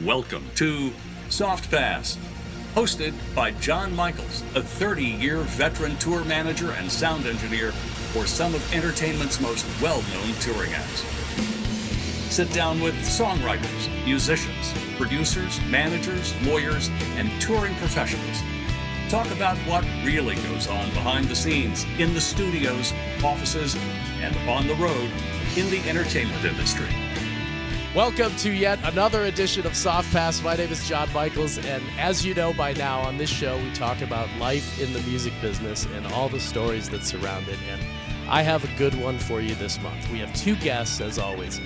Welcome to Soft Pass, hosted by John Michaels, a 30-year veteran tour manager and sound engineer for some of entertainment's most well-known touring acts. Sit down with songwriters, musicians, producers, managers, lawyers, and touring professionals. Talk about what really goes on behind the scenes, in the studios, offices, and on the road in the entertainment industry. Welcome to yet another edition of Soft Pass. My name is John Michaels, and as you know by now, on this show we talk about life in the music business and all the stories that surround it, and I have a good one for you this month. We have two guests, as always.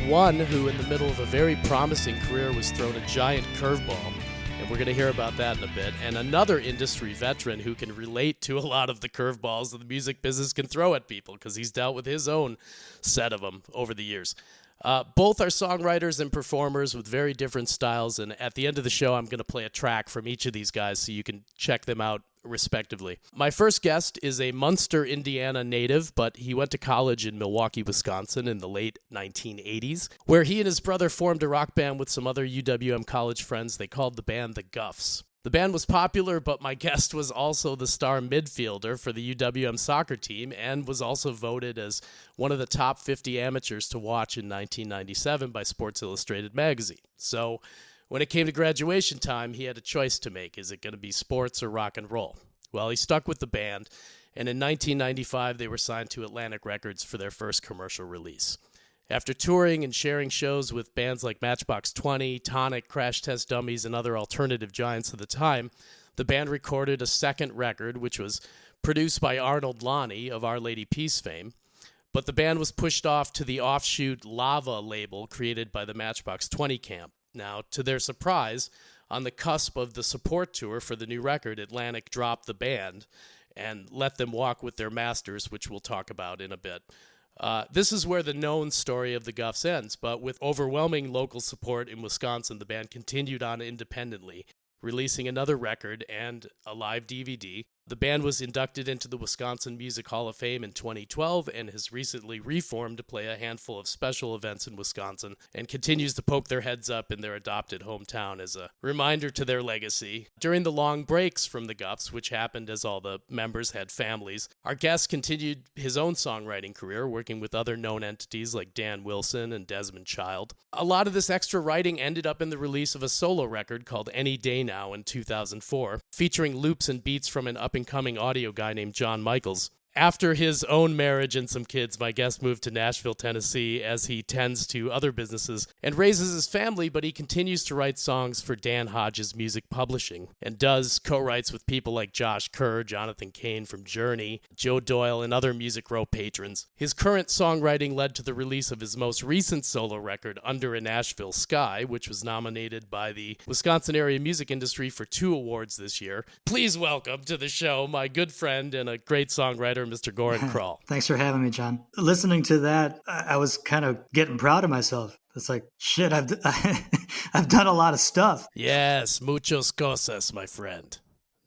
One who, in the middle of a very promising career, was thrown a giant curveball, and we're going to hear about that in a bit, and another industry veteran who can relate to a lot of the curveballs that the music business can throw at people, because he's dealt with his own set of them over the years. Both are songwriters and performers with very different styles, and at the end of the show, I'm going to play a track from each of these guys so you can check them out respectively. My first guest is a Munster, Indiana native, but he went to college in Milwaukee, Wisconsin in the late 1980s, where he and his brother formed a rock band with some other UWM college friends. They called the band the Gufs. The band was popular, but my guest was also the star midfielder for the UWM soccer team and was also voted as one of the top 50 amateurs to watch in 1997 by Sports Illustrated magazine. So when it came to graduation time, he had a choice to make. Is it going to be sports or rock and roll? Well, he stuck with the band, and in 1995, they were signed to Atlantic Records for their first commercial release. After touring and sharing shows with bands like Matchbox 20, Tonic, Crash Test Dummies, and other alternative giants of the time, the band recorded a second record, which was produced by Arnold Lonnie of Our Lady Peace fame. But the band was pushed off to the offshoot Lava label created by the Matchbox 20 camp. Now, to their surprise, on the cusp of the support tour for the new record, Atlantic dropped the band and let them walk with their masters, which we'll talk about in a bit. This is where the known story of the Gufs ends, but with overwhelming local support in Wisconsin, the band continued on independently, releasing another record and a live DVD. The band was inducted into the Wisconsin Music Hall of Fame in 2012 and has recently reformed to play a handful of special events in Wisconsin and continues to poke their heads up in their adopted hometown as a reminder to their legacy. During the long breaks from the Gufs, which happened as all the members had families, our guest continued his own songwriting career, working with other known entities like Dan Wilson and Desmond Child. A lot of this extra writing ended up in the release of a solo record called Any Day Now in 2004, featuring loops and beats from an up-and-coming audio guy named John Michaels. After his own marriage and some kids, my guest moved to Nashville, Tennessee, as he tends to other businesses and raises his family, but he continues to write songs for Dan Hodges Music Publishing and does co-writes with people like Josh Kerr, Jonathan Cain from Journey, Joe Doyle, and other Music Row patrons. His current songwriting led to the release of his most recent solo record, Under a Nashville Sky, which was nominated by the Wisconsin area music industry for 2 awards this year. Please welcome to the show my good friend and a great songwriter, Mr. Goran Kralj. Thanks for having me, John. Listening to that, I was kind of getting proud of myself. It's like, shit, I've done a lot of stuff. Yes, muchos cosas, my friend.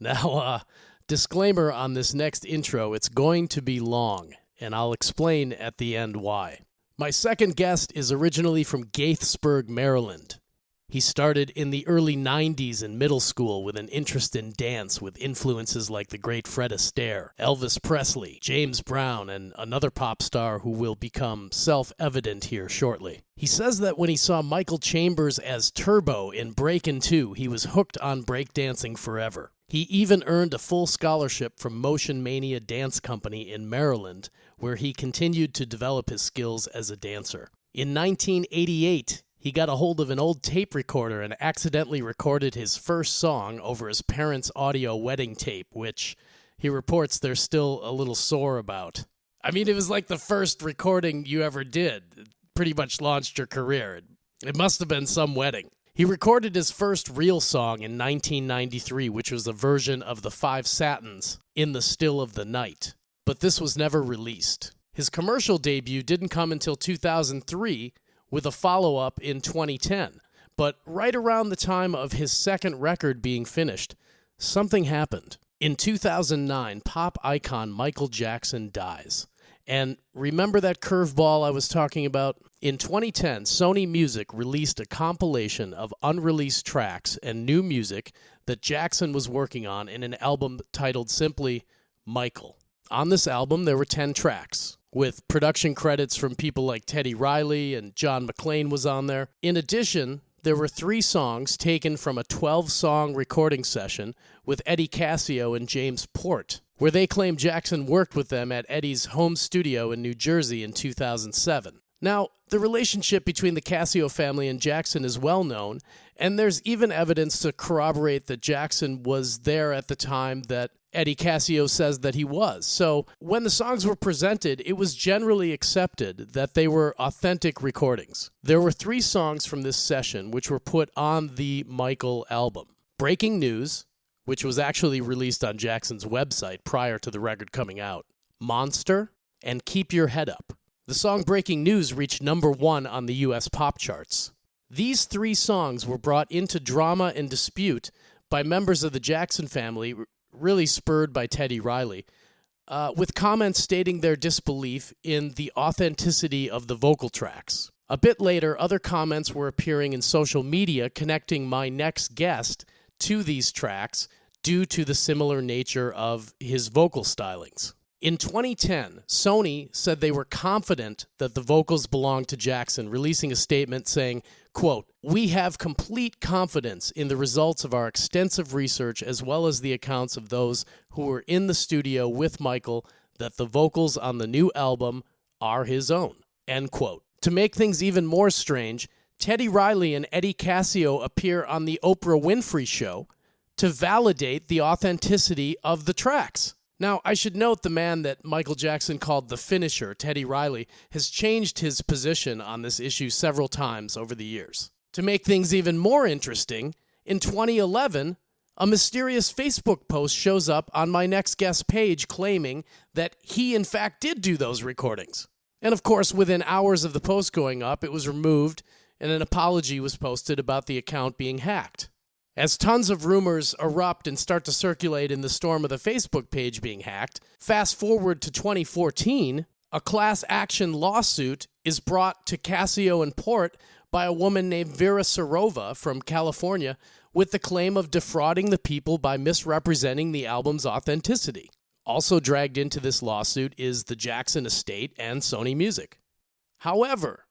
Now, disclaimer on this next intro, it's going to be long, and I'll explain at the end why. My second guest is originally from Gaithersburg, Maryland. He started in the early 90s in middle school with an interest in dance with influences like the great Fred Astaire, Elvis Presley, James Brown, and another pop star who will become self-evident here shortly. He says that when he saw Michael Chambers as Turbo in Breakin' 2, he was hooked on breakdancing forever. He even earned a full scholarship from Motion Mania Dance Company in Maryland, where he continued to develop his skills as a dancer. In 1988, he got a hold of an old tape recorder and accidentally recorded his first song over his parents' audio wedding tape, which he reports they're still a little sore about. I mean, it was like the first recording you ever did. It pretty much launched your career. It must have been some wedding. He recorded his first real song in 1993, which was a version of the Five Satins, In the Still of the Night. But this was never released. His commercial debut didn't come until 2003, with a follow-up in 2010. But right around the time of his second record being finished, something happened. In 2009, pop icon Michael Jackson dies, And remember that curveball I was talking about? In 2010, Sony Music released a compilation of unreleased tracks and new music that Jackson was working on in an album titled simply Michael. On this album, there were 10 tracks, with production credits from people like Teddy Riley and John McClane was on there. In addition, there were 3 songs taken from a 12-song recording session with Eddie Cascio and James Porte, where they claim Jackson worked with them at Eddie's home studio in New Jersey in 2007. Now, the relationship between the Cascio family and Jackson is well known, and there's even evidence to corroborate that Jackson was there at the time that Eddie Cascio says that he was. So when the songs were presented, it was generally accepted that they were authentic recordings. There were 3 songs from this session which were put on the Michael album. Breaking News, which was actually released on Jackson's website prior to the record coming out, Monster, and Keep Your Head Up. The song Breaking News reached number 1 on the U.S. pop charts. These 3 songs were brought into drama and dispute by members of the Jackson family, really spurred by Teddy Riley, with comments stating their disbelief in the authenticity of the vocal tracks. A bit later, other comments were appearing in social media connecting my next guest to these tracks due to the similar nature of his vocal stylings. In 2010, Sony said they were confident that the vocals belonged to Jackson, releasing a statement saying, quote, "We have complete confidence in the results of our extensive research as well as the accounts of those who were in the studio with Michael that the vocals on the new album are his own," end quote. To make things even more strange, Teddy Riley and Eddie Cascio appear on the Oprah Winfrey Show to validate the authenticity of the tracks. Now, I should note the man that Michael Jackson called the finisher, Teddy Riley, has changed his position on this issue several times over the years. To make things even more interesting, in 2011, a mysterious Facebook post shows up on my next guest page claiming that he in fact did do those recordings. And of course, within hours of the post going up, it was removed and an apology was posted about the account being hacked. As tons of rumors erupt and start to circulate in the storm of the Facebook page being hacked, fast forward to 2014, a class action lawsuit is brought to Cascio and Porte by a woman named Vera Serova from California with the claim of defrauding the people by misrepresenting the album's authenticity. Also dragged into this lawsuit is the Jackson estate and Sony Music. However,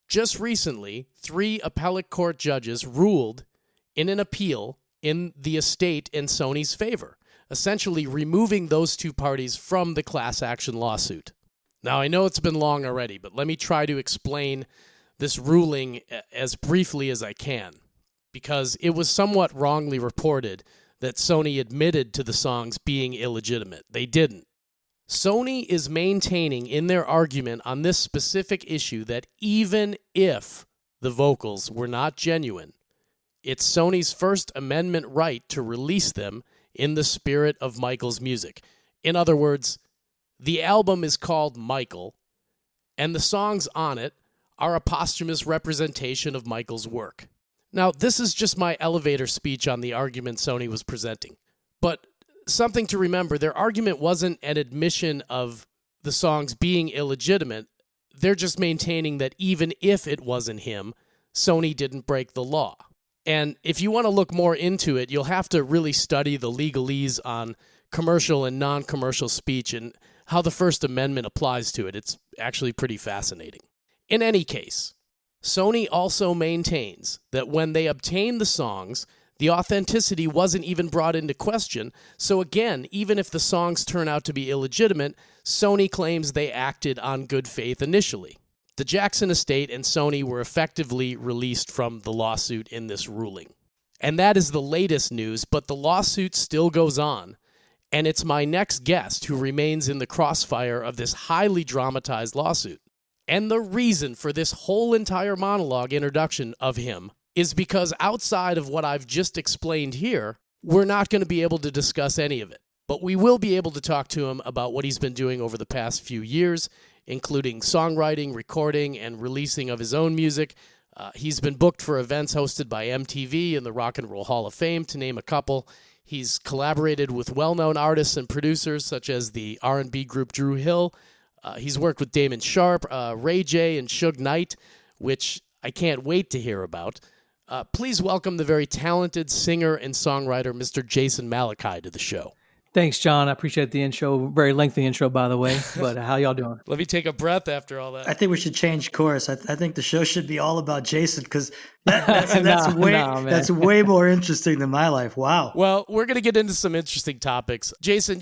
just recently, 3 appellate court judges ruled in an appeal in the estate and Sony's favor, essentially removing those 2 parties from the class action lawsuit. Now, I know it's been long already, but let me try to explain this ruling as briefly as I can, because it was somewhat wrongly reported that Sony admitted to the songs being illegitimate. They didn't. Sony is maintaining in their argument on this specific issue that even if the vocals were not genuine, it's Sony's First Amendment right to release them in the spirit of Michael's music. In other words, the album is called Michael, and the songs on it are a posthumous representation of Michael's work. Now, this is just my elevator speech on the argument Sony was presenting. But something to remember, their argument wasn't an admission of the songs being illegitimate. They're just maintaining that even if it wasn't him, Sony didn't break the law. And if you want to look more into it, you'll have to really study the legalese on commercial and non-commercial speech and how the First Amendment applies to it. It's actually pretty fascinating. In any case, Sony also maintains that when they obtained the songs, the authenticity wasn't even brought into question. So again, even if the songs turn out to be illegitimate, Sony claims they acted on good faith initially. The Jackson estate and Sony were effectively released from the lawsuit in this ruling. And that is the latest news, but the lawsuit still goes on. And it's my next guest who remains in the crossfire of this highly dramatized lawsuit. And the reason for this whole entire monologue introduction of him is because outside of what I've just explained here, we're not going to be able to discuss any of it. But we will be able to talk to him about what he's been doing over the past few years, including songwriting, recording, and releasing of his own music. He's been booked for events hosted by MTV and the Rock and Roll Hall of Fame, to name a couple. He's collaborated with well-known artists and producers such as the R&B group Dru Hill, He's worked with Damon Sharpe, Ray J, and Suge Knight, which I can't wait to hear about. Please welcome the very talented singer and songwriter, Mr. Jason Malachi, to the show. Thanks, John. I appreciate the intro. Very lengthy intro, by the way. But how y'all doing? Let me take a breath after all that. I think we should change course. I think the show should be all about Jason because that's way more interesting than my life. Wow. Well, we're going to get into some interesting topics. Jason,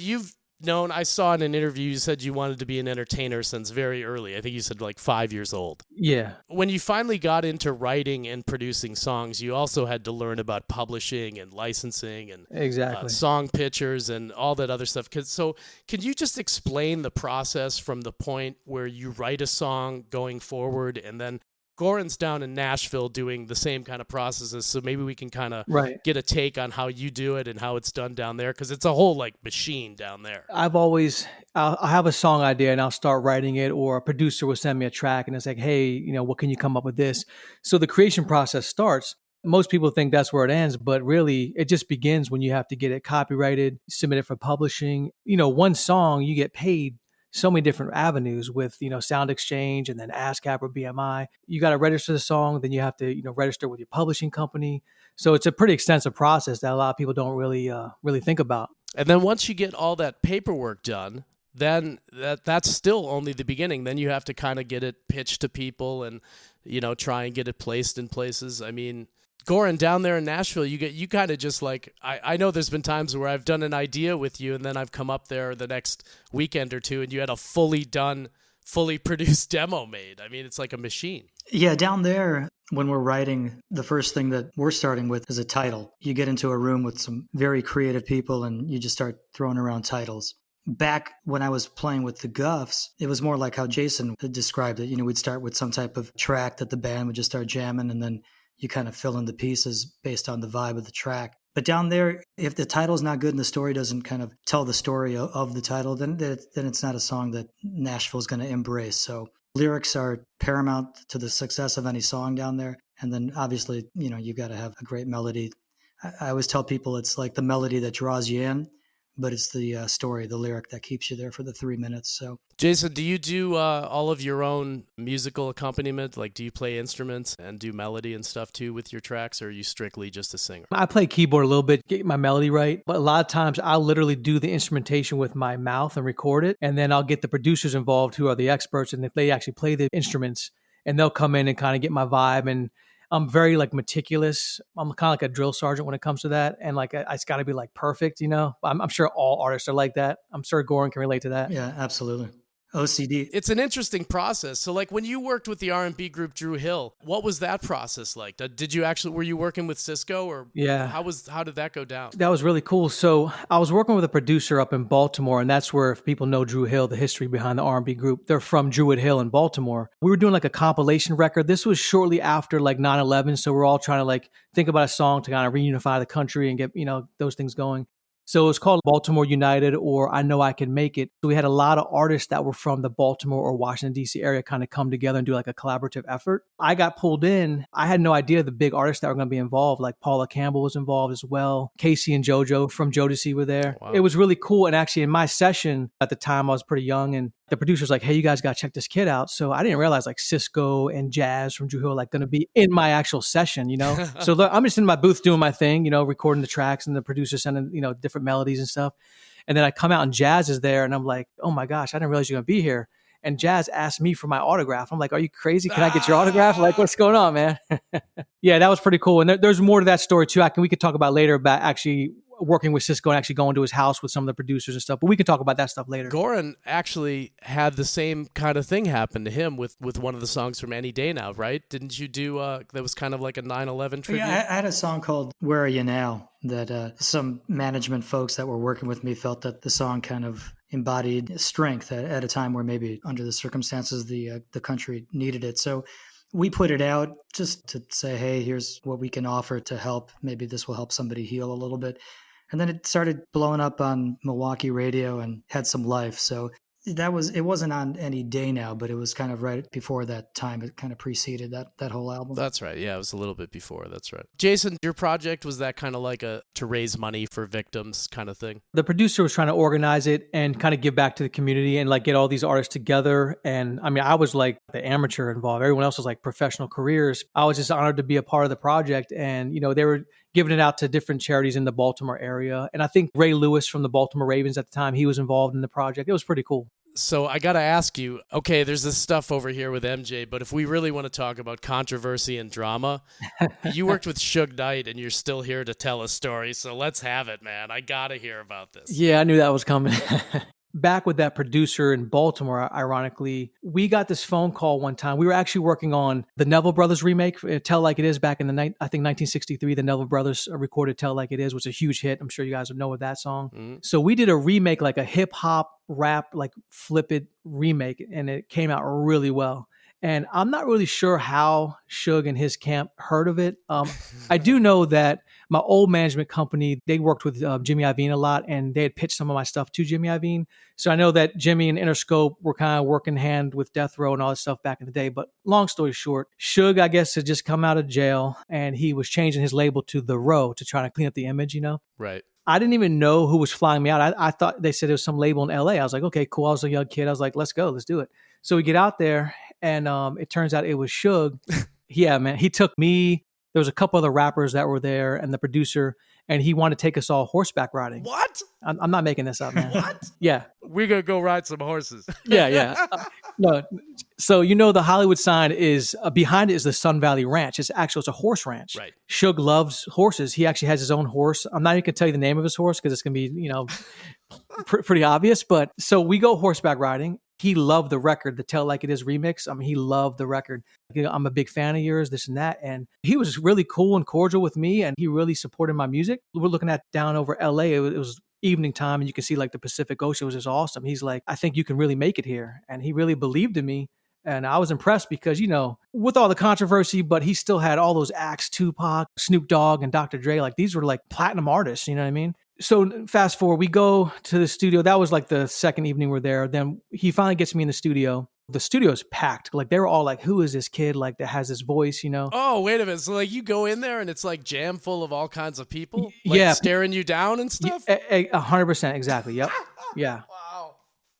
I saw in an interview you said you wanted to be an entertainer since very early. I think you said like 5 years old. Yeah. When you finally got into writing and producing songs, you also had to learn about publishing and licensing and exactly song pictures and all that other stuff. So can you just explain the process from the point where you write a song going forward, and then Goran's down in Nashville doing the same kind of processes, so maybe we can kind of get a take on how you do it and how it's done down there, because it's a whole like machine down there. I'll have a song idea and I'll start writing it, or a producer will send me a track and it's like, hey, what can you come up with this? So the creation process starts. Most people think that's where it ends, but really it just begins when you have to get it copyrighted, submit it for publishing. One song, you get paid so many different avenues with, Sound Exchange and then ASCAP or BMI. You got to register the song, then you have to, register with your publishing company. So it's a pretty extensive process that a lot of people don't really think about. And then once you get all that paperwork done, then that's still only the beginning. Then you have to kind of get it pitched to people and, try and get it placed in places. I mean, Goran, down there in Nashville, you kind of just like, I know there's been times where I've done an idea with you and then I've come up there the next weekend or two and you had a fully produced demo made. I mean, it's like a machine. Yeah, down there, when we're writing, the first thing that we're starting with is a title. You get into a room with some very creative people and you just start throwing around titles. Back when I was playing with the Gufs, it was more like how Jason had described it. We'd start with some type of track that the band would just start jamming, and then you kind of fill in the pieces based on the vibe of the track. But down there, if the title's not good and the story doesn't kind of tell the story of the title, then it's not a song that Nashville's going to embrace. So lyrics are paramount to the success of any song down there. And then obviously, you've got to have a great melody. I always tell people it's like the melody that draws you in, but it's the story, the lyric that keeps you there for the 3 minutes. So, Jason, do you do all of your own musical accompaniment? Like, do you play instruments and do melody and stuff too with your tracks, or are you strictly just a singer? I play keyboard a little bit, get my melody right. But a lot of times I'll literally do the instrumentation with my mouth and record it. And then I'll get the producers involved who are the experts. And if they actually play the instruments, and they'll come in and kind of get my vibe. And I'm very meticulous. I'm kind of like a drill sergeant when it comes to that. And it's got to be perfect, I'm sure all artists are like that. I'm sure Goran can relate to that. Yeah, absolutely. OCD. It's an interesting process. So when you worked with the R&B group Dru Hill, what was that process like? Were you working with Cisco, or yeah, how did that go down? That was really cool. So I was working with a producer up in Baltimore, and that's where, if people know Dru Hill, the history behind the R&B group, they're from Druid Hill in Baltimore. We were doing a compilation record. This was shortly after 9/11. So we're all trying to think about a song to kind of reunify the country and get, those things going. So it was called Baltimore United, or I Know I Can Make It. So we had a lot of artists that were from the Baltimore or Washington, D.C. area kind of come together and do a collaborative effort. I got pulled in. I had no idea the big artists that were going to be involved. Paula Campbell was involved as well. Casey and JoJo from Jodeci were there. Wow. It was really cool. And actually in my session at the time, I was pretty young, and the producer's like, hey, you guys got to check this kid out. So I didn't realize Cisco and Jazz from Dru Hill going to be in my actual session, So look, I'm just in my booth doing my thing, recording the tracks, and the producer sending, different melodies and stuff. And then I come out and Jazz is there, and I'm like, oh my gosh, I didn't realize you're going to be here. And Jazz asked me for my autograph. I'm like, are you crazy? Can I get your autograph? What's going on, man? Yeah, that was pretty cool. And there's more to that story too. We could talk about later about actually working with Cisco and actually going to his house with some of the producers and stuff. But we can talk about that stuff later. Goran actually had the same kind of thing happen to him with one of the songs from Any Day Now, right? Didn't you do that was kind of like a 9/11 tribute? Yeah, I had a song called Where Are You Now that some management folks that were working with me felt that the song kind of embodied strength at a time where maybe under the circumstances the country needed it. So we put it out just to say, hey, here's what we can offer to help. Maybe this will help somebody heal a little bit. And then it started blowing up on Milwaukee radio and had some life. So It wasn't on any day now, but it was kind of right before that time. It kind of preceded that whole album. That's right. Yeah, it was a little bit before. That's right. Jason, your project, was that kind of like a to raise money for victims kind of thing? The producer was trying to organize it and kind of give back to the community and like get all these artists together. And I mean, I was like the amateur involved. Everyone else was like professional careers. I was just honored to be a part of the project. And, you know, they were giving it out to different charities in the Baltimore area. And I think Ray Lewis from the Baltimore Ravens at the time, he was involved in the project. It was pretty cool. So I got to ask you, okay, there's this stuff over here with MJ, but if we really want to talk about controversy and drama, you worked with Suge Knight and you're still here to tell a story. So let's have it, man. I got to hear about this. Yeah, I knew that was coming. Back with that producer in Baltimore, ironically, we got this phone call one time. We were actually working on the Neville Brothers remake, Tell Like It Is, back in I think 1963. The Neville Brothers recorded Tell Like It Is, which was a huge hit. I'm sure you guys would know of that song. Mm-hmm. So we did a remake, like a hip hop rap, like flip it remake, and it came out really well. And I'm not really sure how Suge and his camp heard of it. I do know that my old management company, they worked with Jimmy Iovine a lot, and they had pitched some of my stuff to Jimmy Iovine. So I know that Jimmy and Interscope were kind of working hand with Death Row and all that stuff back in the day. But long story short, Suge, I guess, had just come out of jail, and he was changing his label to The Row to try to clean up the image, you know? Right. I didn't even know who was flying me out. I thought they said it was some label in LA. I was like, okay, cool. I was a young kid. I was like, let's go. Let's do it. So we get out there, and it turns out it was Suge. Yeah, man. He took me. There was a couple other rappers that were there and the producer, and he wanted to take us all horseback riding. What? I'm not making this up, man. What? Yeah. We're going to go ride some horses. Yeah. No. So, you know, the Hollywood sign is behind it is the Sun Valley Ranch. It's a horse ranch. Right. Suge loves horses. He actually has his own horse. I'm not even going to tell you the name of his horse because it's going to be, you know, pretty obvious. But so we go horseback riding. He loved the record, the Tell Like It Is remix. I mean, he loved the record. You know, I'm a big fan of yours, this and that. And he was really cool and cordial with me, and he really supported my music. We're looking at down over LA. It was evening time, and you can see like the Pacific Ocean. It was just awesome. He's like, I think you can really make it here. And he really believed in me. And I was impressed because, you know, with all the controversy, but he still had all those acts, Tupac, Snoop Dogg, and Dr. Dre. Like, these were like platinum artists, you know what I mean? So fast forward, we go to the studio. That was like the second evening we're there. Then he finally gets me in the studio. The studio is packed. Like, they were all like, who is this kid like that has this voice, you know? Oh, wait a minute. So like you go in there and it's like jam full of all kinds of people? Like, yeah. Staring you down and stuff? 100%. Exactly. Yep. Yeah. Wow.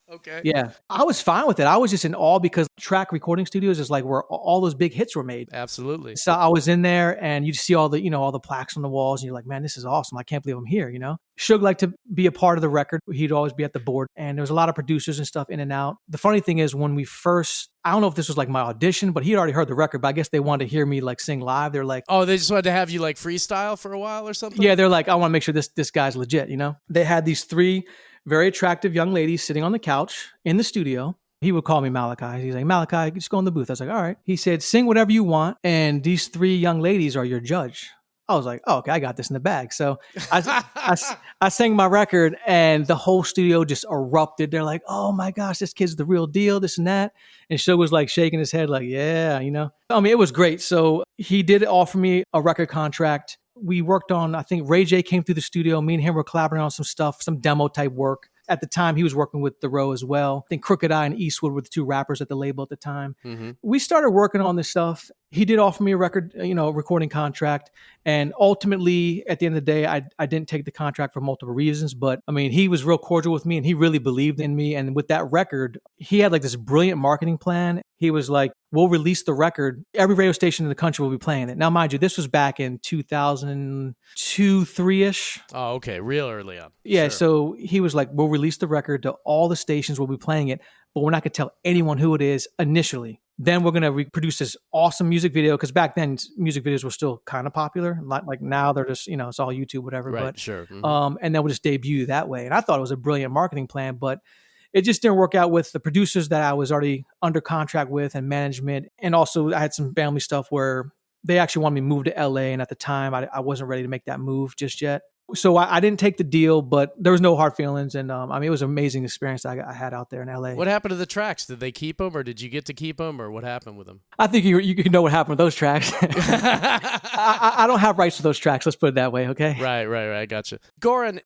Okay. Yeah. I was fine with it. I was just in awe because track recording studios is like where all those big hits were made. Absolutely. So I was in there and you see all the, you know, all the plaques on the walls and you're like, man, this is awesome. I can't believe I'm here, you know? Suge liked to be a part of the record. He'd always be at the board, and there was a lot of producers and stuff in and out. The funny thing is when we first, I don't know if this was like my audition, but he'd already heard the record, but I guess they wanted to hear me like sing live. They're like, oh, they just wanted to have you like freestyle for a while or something? Yeah. They're like, I want to make sure this guy's legit, you know? They had these three very attractive young ladies sitting on the couch in the studio. He would call me Malachi. He's like, Malachi, just go in the booth. I was like, all right. He said, sing whatever you want, and these three young ladies are your judge. I was like, oh, okay, I got this in the bag. So I sang my record, and the whole studio just erupted. They're like, oh my gosh, this kid's the real deal, this and that. And Suge was like shaking his head like, yeah, you know. I mean, it was great. So he did offer me a record contract. We worked on, I think Ray J came through the studio. Me and him were collaborating on some stuff, some demo type work. At the time, he was working with The Row as well. I think Crooked Eye and Eastwood were the two rappers at the label at the time. Mm-hmm. We started working on this stuff. He did offer me a record, you know, recording contract. And ultimately, at the end of the day, I didn't take the contract for multiple reasons. But I mean, he was real cordial with me and he really believed in me. And with that record, he had like this brilliant marketing plan. He was like, we'll release the record. Every radio station in the country will be playing it. Now, mind you, this was back in 2002, 3-ish. Oh, okay. Real early on. Yeah. Sure. So he was like, we'll release the record to all the stations. We'll be playing it, but we're not going to tell anyone who it is initially. Then we're going to reproduce this awesome music video. Because back then music videos were still kind of popular. Like now they're just, you know, it's all YouTube, whatever. Right. But, sure. Mm-hmm. And then we'll just debut that way. And I thought it was a brilliant marketing plan, but it just didn't work out with the producers that I was already under contract with and management. And also I had some family stuff where they actually wanted me to move to LA. And at the time I wasn't ready to make that move just yet. So I didn't take the deal, but there was no hard feelings. And I mean, it was an amazing experience I had out there in LA. What happened to the tracks? Did they keep them, or did you get to keep them, or what happened with them? I think you know what happened with those tracks. I don't have rights to those tracks. Let's put it that way. Okay. Right. Gotcha. Goran,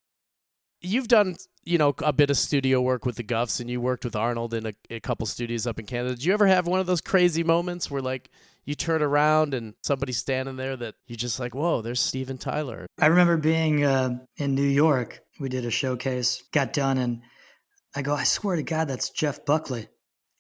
You've done, a bit of studio work with the Gufs, and you worked with Arnold in a couple studios up in Canada. Did you ever have one of those crazy moments where, like, you turn around and somebody's standing there that you're just like, whoa, there's Steven Tyler? I remember being in New York. We did a showcase, got done, and I go, I swear to God, that's Jeff Buckley.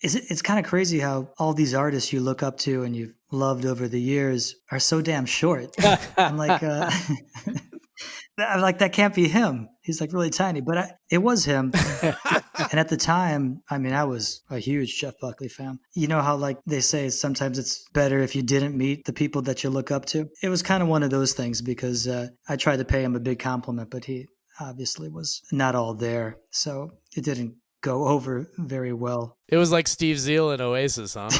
It's kind of crazy how all these artists you look up to and you've loved over the years are so damn short. I'm like, I'm like, that can't be him. He's like really tiny, but it was him. And at the time, I mean, I was a huge Jeff Buckley fan. You know how, like, they say sometimes it's better if you didn't meet the people that you look up to? It was kind of one of those things because I tried to pay him a big compliment, but he obviously was not all there. So it didn't go over very well. It was like Steve Zeal in Oasis, huh?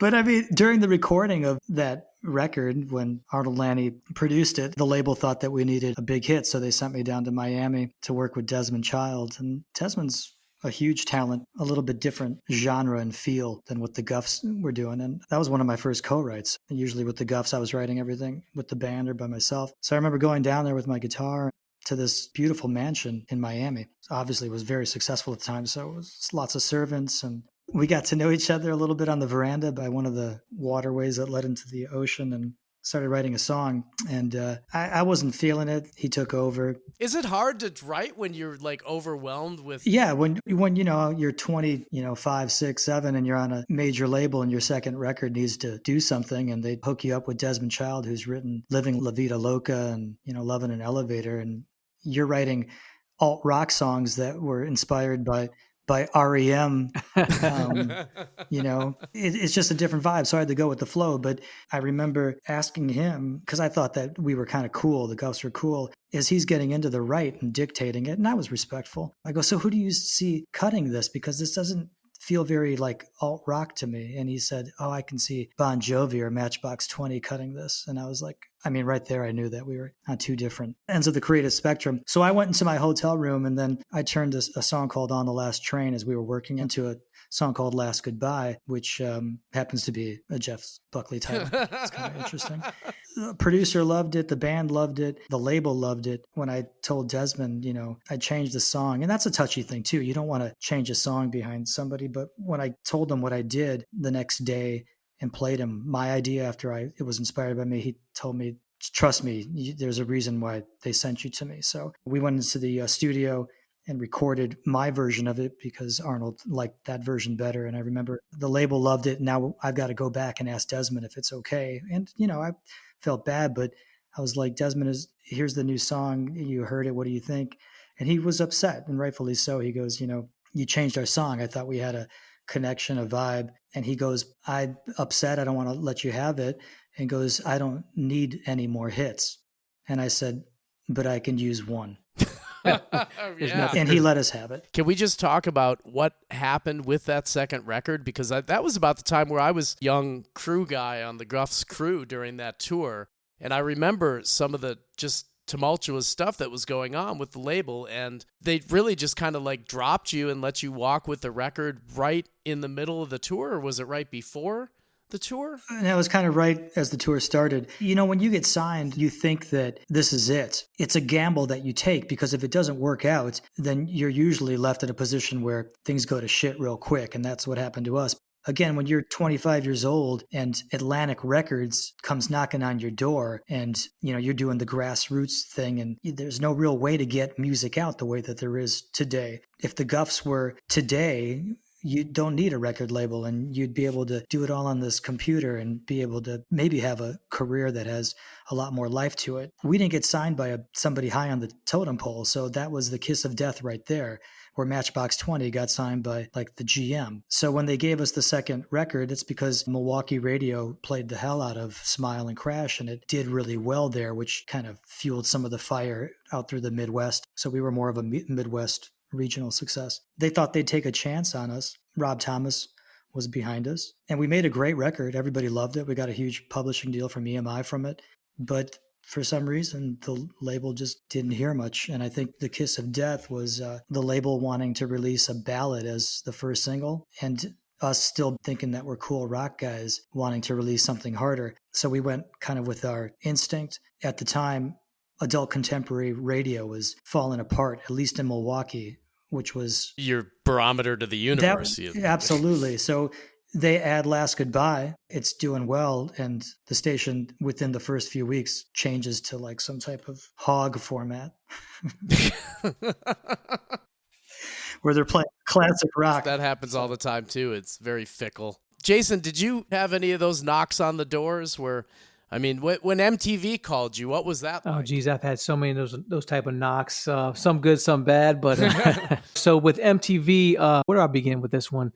But I mean, during the recording of that record, when Arnold Lanni produced it, the label thought that we needed a big hit. So they sent me down to Miami to work with Desmond Child. And Desmond's a huge talent, a little bit different genre and feel than what the Gufs were doing. And that was one of my first co-writes. And usually with the Gufs, I was writing everything with the band or by myself. So I remember going down there with my guitar to this beautiful mansion in Miami. Obviously, it was very successful at the time. So it was lots of servants, and we got to know each other a little bit on the veranda by one of the waterways that led into the ocean, and started writing a song. And I wasn't feeling it. He took over. Is it hard to write when you're like overwhelmed with? Yeah, when you're 20, 5, 6, 7, and you're on a major label and your second record needs to do something, and they hook you up with Desmond Child, who's written Living La Vida Loca and Love in an Elevator, and you're writing alt rock songs that were inspired by REM. It's just a different vibe. So I had to go with the flow. But I remember asking him, because I thought that we were kind of cool, the Gufs were cool, as he's getting into the right and dictating it. And I was respectful. I go, so who do you see cutting this? Because this doesn't feel very like alt rock to me. And he said, oh, I can see Bon Jovi or Matchbox 20 cutting this. And I was like, right there, I knew that we were on two different ends of the creative spectrum. So I went into my hotel room, and then I turned a song called On the Last Train as we were working into a song called Last Goodbye, which happens to be a Jeff Buckley title. It's kind of interesting. The producer loved it. The band loved it. The label loved it. When I told Desmond, I changed the song, and that's a touchy thing too. You don't want to change a song behind somebody. But when I told him what I did the next day and played him my idea after it was inspired by me, he told me, trust me, there's a reason why they sent you to me. So we went into the studio and recorded my version of it because Arnold liked that version better. And I remember the label loved it. Now I've got to go back and ask Desmond if it's okay. And, I felt bad, but I was like, Desmond, here's the new song. You heard it. What do you think? And he was upset, and rightfully so. He goes, you changed our song. I thought we had a connection, a vibe. And he goes, I'm upset. I don't want to let you have it. And goes, I don't need any more hits. And I said, but I can use one. Yeah. And he let us have it. Can we just talk about what happened with that second record? Because that was about the time where I was young crew guy on the Gufs crew during that tour. And I remember some of the just tumultuous stuff that was going on with the label. And they really just kind of like dropped you and let you walk with the record right in the middle of the tour. Or was it right before the tour? And it was kind of right as the tour started. When you get signed, you think that this is it. It's a gamble that you take, because if it doesn't work out, then you're usually left in a position where things go to shit real quick. And that's what happened to us. Again, when you're 25 years old and Atlantic Records comes knocking on your door, and you're doing the grassroots thing, and there's no real way to get music out the way that there is today. If the Gufs were today, you don't need a record label, and you'd be able to do it all on this computer and be able to maybe have a career that has a lot more life to it. We didn't get signed by somebody high on the totem pole, so that was the kiss of death right there, where Matchbox 20 got signed by like the GM. So when they gave us the second record, it's because Milwaukee radio played the hell out of Smile and Crash, and it did really well there, which kind of fueled some of the fire out through the Midwest. So we were more of a Midwest regional success. They thought they'd take a chance on us. Rob Thomas was behind us, and we made a great record. Everybody loved it. We got a huge publishing deal from EMI from it, but for some reason, the label just didn't hear much. And I think the kiss of death was the label wanting to release a ballad as the first single, and us still thinking that we're cool rock guys wanting to release something harder. So we went kind of with our instinct. At the time, adult contemporary radio was falling apart, at least in Milwaukee, which was your barometer to the universe. Absolutely. So they add Last Goodbye. It's doing well. And the station within the first few weeks changes to like some type of hog format where they're playing classic rock. That happens all the time too. It's very fickle. Jason, did you have any of those knocks on the doors where, I mean, when MTV called you, what was that like? Oh, geez, I've had so many of those type of knocks, some good, some bad. But so with MTV, where do I begin with this one?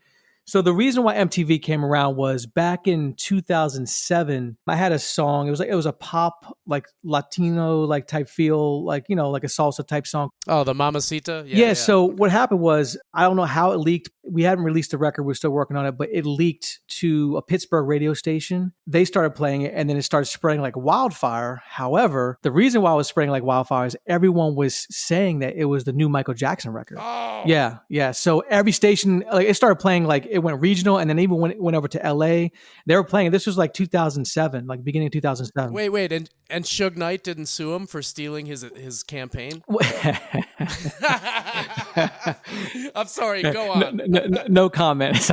So the reason why MTV came around was back in 2007, I had a song. It was a pop, like Latino, like type feel, like, you know, like a salsa type song. Oh, the Mamacita? Yeah. So what happened was, I don't know how it leaked. We hadn't released the record. We're still working on it, but it leaked to a Pittsburgh radio station. They started playing it, and then it started spreading like wildfire. However, the reason why it was spreading like wildfire is everyone was saying that it was the new Michael Jackson record. Oh. Yeah. Yeah. So every station, like, it started playing, like it went regional, and then even when it went over to LA, they were playing. This was like 2007, like beginning of 2007. Wait, and Suge Knight didn't sue him for stealing his campaign? I'm sorry, go on. No comment.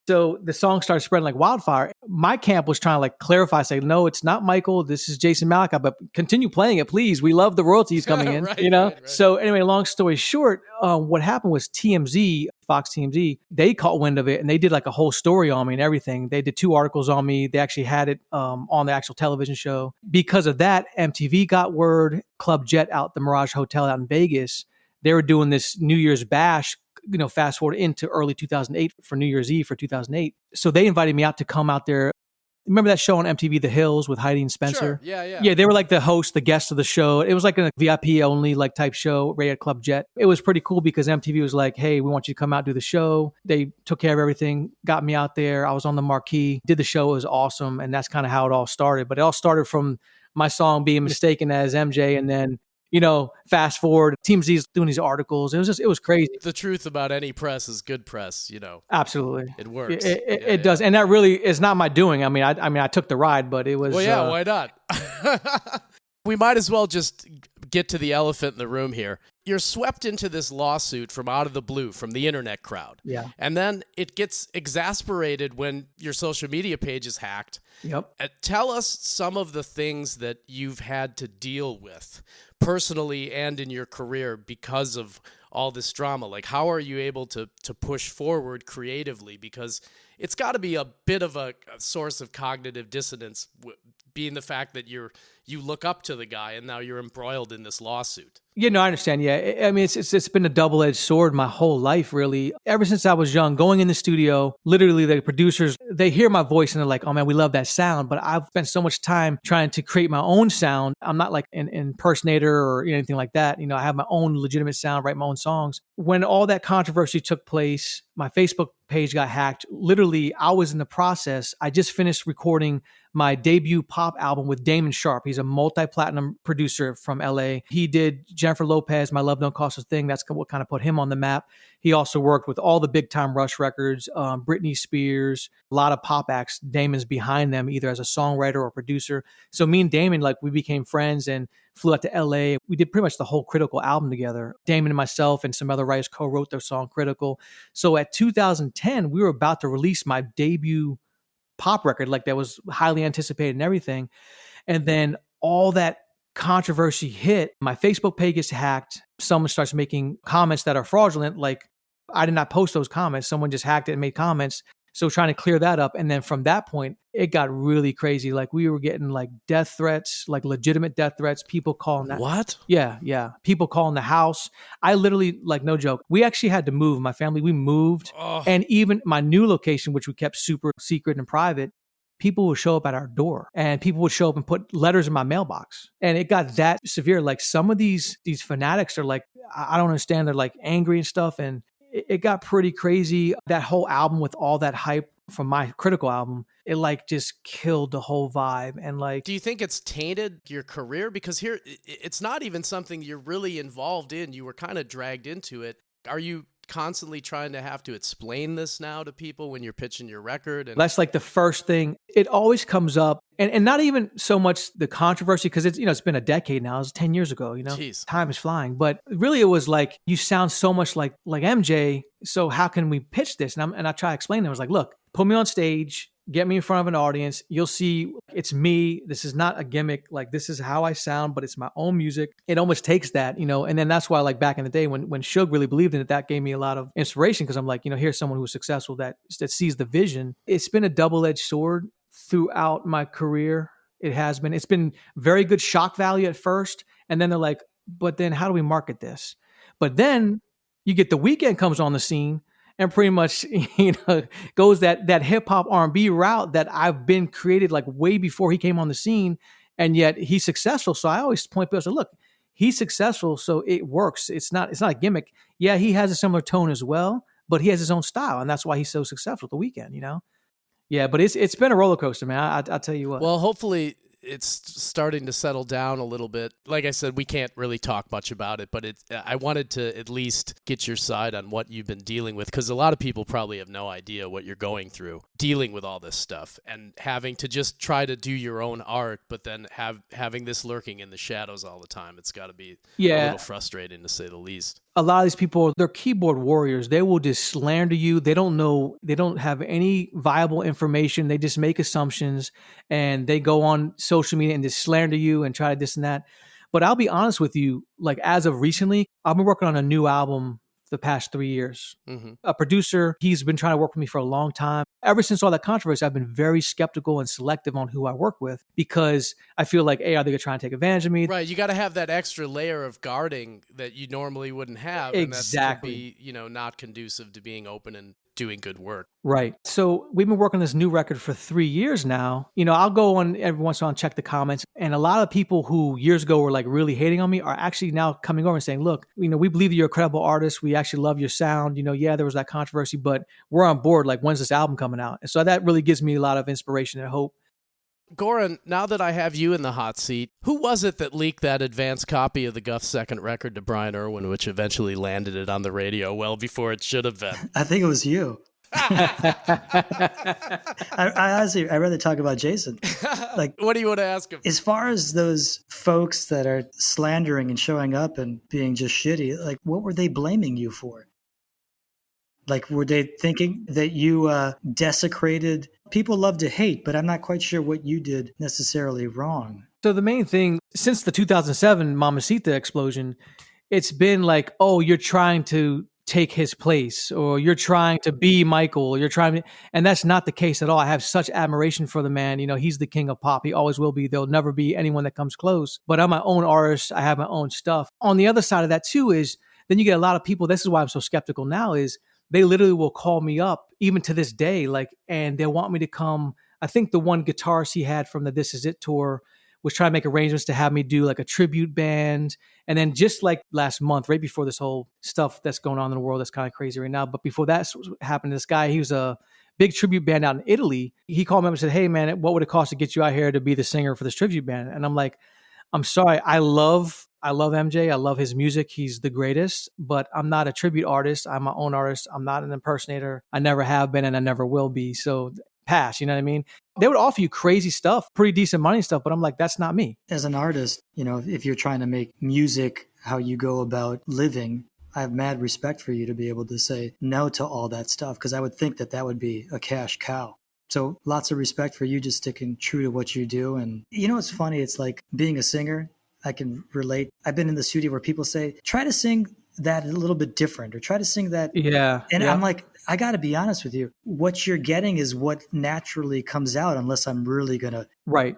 So the song started spreading like wildfire. My camp was trying to like clarify, say, no, it's not Michael. This is Jason Malachi, but continue playing it, please. We love the royalties coming in, right, you know? Right. So anyway, long story short, what happened was TMZ, Fox TMZ, they caught wind of it, and they did like a whole story on me and everything. They did 2 articles on me. They actually had it on the actual television show. Because of that, MTV got word. Club Jet out the Mirage Hotel out in Vegas, they were doing this New Year's bash, you know, fast forward into early 2008 for New Year's Eve for 2008. So they invited me out to come out there. Remember that show on MTV, The Hills, with Heidi and Spencer? Sure. Yeah. Yeah, they were like the host, the guests of the show. It was like a VIP only like type show, right at Club Jet. It was pretty cool because MTV was like, hey, we want you to come out do the show. They took care of everything, got me out there. I was on the marquee, did the show. It was awesome. And that's kind of how it all started. But it all started from my song being mistaken as MJ, and then, you know, fast forward, TMZ's doing these articles. It was crazy. The truth about any press is good press, you know. Absolutely. It works. It does. And that really is not my doing. I mean, I took the ride, but it was... Well, yeah, why not? We might as well just get to the elephant in the room here. You're swept into this lawsuit from out of the blue, from the internet crowd. Yeah. And then it gets exasperated when your social media page is hacked. Yep. Tell us some of the things that you've had to deal with personally and in your career because of all this drama. Like, how are you able to push forward creatively? Because it's got to be a bit of a source of cognitive dissonance, being the fact that you look up to the guy and now you're embroiled in this lawsuit. Yeah, no, I understand. Yeah. I mean, it's been a double-edged sword my whole life, really. Ever since I was young, going in the studio, literally the producers, they hear my voice and they're like, oh man, we love that sound. But I've spent so much time trying to create my own sound. I'm not like an impersonator or anything like that. You know, I have my own legitimate sound, write my own songs. When all that controversy took place, my Facebook page got hacked. Literally, I was in the process. I just finished recording my debut pop album with Damon Sharpe. He's a multi-platinum producer from LA. He did Jennifer Lopez, My Love Don't Cost a Thing. That's what kind of put him on the map. He also worked with all the big time Rush records, Britney Spears, a lot of pop acts. Damon's behind them, either as a songwriter or producer. So me and Damon, like, we became friends and flew out to LA. We did pretty much the whole Critical album together. Damon and myself and some other writers co-wrote their song Critical. So at 2010, we were about to release my debut pop record, like that was highly anticipated and everything. And then all that controversy hit, my Facebook page gets hacked. Someone starts making comments that are fraudulent. Like, I did not post those comments. Someone just hacked it and made comments. So trying to clear that up. And then from that point, it got really crazy. Like, we were getting like death threats, like legitimate death threats, people calling that. What? Yeah. People calling the house. I literally, like, no joke, we actually had to move. My family, we moved. Oh. And even my new location, which we kept super secret and private, people would show up at our door and people would show up and put letters in my mailbox. And it got that severe. Like, some of these fanatics are like, I don't understand. They're like angry and stuff. And it got pretty crazy. That whole album with all that hype from my Critical album, it like just killed the whole vibe. And like, do you think it's tainted your career? Because here, it's not even something you're really involved in. You were kind of dragged into it. Are you constantly trying to have to explain this now to people when you're pitching your record? And That's like the first thing. It always comes up, and not even so much the controversy, because it's been a decade now. It was 10 years ago. Jeez. Time is flying. But really, it was like, you sound so much like MJ. So how can we pitch this? And I try to explain to him. I was like, look, put me on stage. Get me in front of an audience. You'll see it's me. This is not a gimmick. Like, this is how I sound, but it's my own music. It almost takes that, and then that's why, like, back in the day when Suge really believed in it, that gave me a lot of inspiration, because I'm like, here's someone who's successful that sees the vision. It's been a double-edged sword throughout my career. It's been very good shock value at first. And then they're like, but then how do we market this? But then you get The Weeknd comes on the scene and pretty much, goes that hip hop R&B route that I've been created like way before he came on the scene, and yet he's successful. So I always point people, I say, look, he's successful, so it works. It's not a gimmick. Yeah, he has a similar tone as well, but he has his own style, and that's why he's so successful. The Weeknd, Yeah, but it's been a roller coaster, man. I'll tell you what. Well, hopefully it's starting to settle down a little bit. Like I said, we can't really talk much about it, but I wanted to at least get your side on what you've been dealing with, because a lot of people probably have no idea what you're going through, dealing with all this stuff and having to just try to do your own art, but then having this lurking in the shadows all the time. It's got to be a little frustrating, to say the least. A lot of these people, they're keyboard warriors. They will just slander you. They don't know. They don't have any viable information. They just make assumptions, and they go on social media and just slander you and try this and that. But I'll be honest with you, like, as of recently, I've been working on a new album the past 3 years. Mm-hmm. A producer, he's been trying to work with me for a long time. Ever since all that controversy, I've been very skeptical and selective on who I work with, because I feel like, are they going to try and take advantage of me? Right. You got to have that extra layer of guarding that you normally wouldn't have. Exactly. And that could be, not conducive to being open and doing good work. Right. So we've been working on this new record for 3 years now. I'll go on every once in a while and check the comments. And a lot of people who years ago were like really hating on me are actually now coming over and saying, look, we believe that you're a credible artist. We actually love your sound. Yeah, there was that controversy, but we're on board. Like, when's this album coming out? And so that really gives me a lot of inspiration and hope. Goran, now that I have you in the hot seat, who was it that leaked that advanced copy of the Gufs second record to Brian Irwin, which eventually landed it on the radio well before it should have been? I think it was you. I honestly, I'd rather talk about Jason. Like, what do you want to ask him? As far as those folks that are slandering and showing up and being just shitty, like, what were they blaming you for? Like, were they thinking that you desecrated? People love to hate, but I'm not quite sure what you did necessarily wrong. So the main thing, since the 2007 Mamacita explosion, it's been like, oh, you're trying to take his place, or you're trying to be Michael, and that's not the case at all. I have such admiration for the man. He's the king of pop. He always will be. There'll never be anyone that comes close. But I'm my own artist. I have my own stuff. On the other side of that too is, then you get a lot of people, this is why I'm so skeptical now, is they literally will call me up, even to this day, like, and they want me to come. I think the one guitarist he had from the This Is It tour was trying to make arrangements to have me do like a tribute band. And then just like last month, right before this whole stuff that's going on in the world that's kind of crazy right now, but before that happened, this guy, he was a big tribute band out in Italy. He called me up and said, hey man, what would it cost to get you out here to be the singer for this tribute band? And I'm like, I'm sorry, I love MJ. I love his music. He's the greatest, but I'm not a tribute artist. I'm my own artist. I'm not an impersonator. I never have been, and I never will be. So pass, you know what I mean? They would offer you crazy stuff, pretty decent money and stuff, but I'm like, that's not me. As an artist, if you're trying to make music how you go about living, I have mad respect for you to be able to say no to all that stuff, because I would think that would be a cash cow. So lots of respect for you just sticking true to what you do. And it's funny. It's like being a singer. I can relate. I've been in the studio where people say, try to sing that a little bit different, or try to sing that. Yeah. And I'm like, I got to be honest with you. What you're getting is what naturally comes out, unless I'm really going to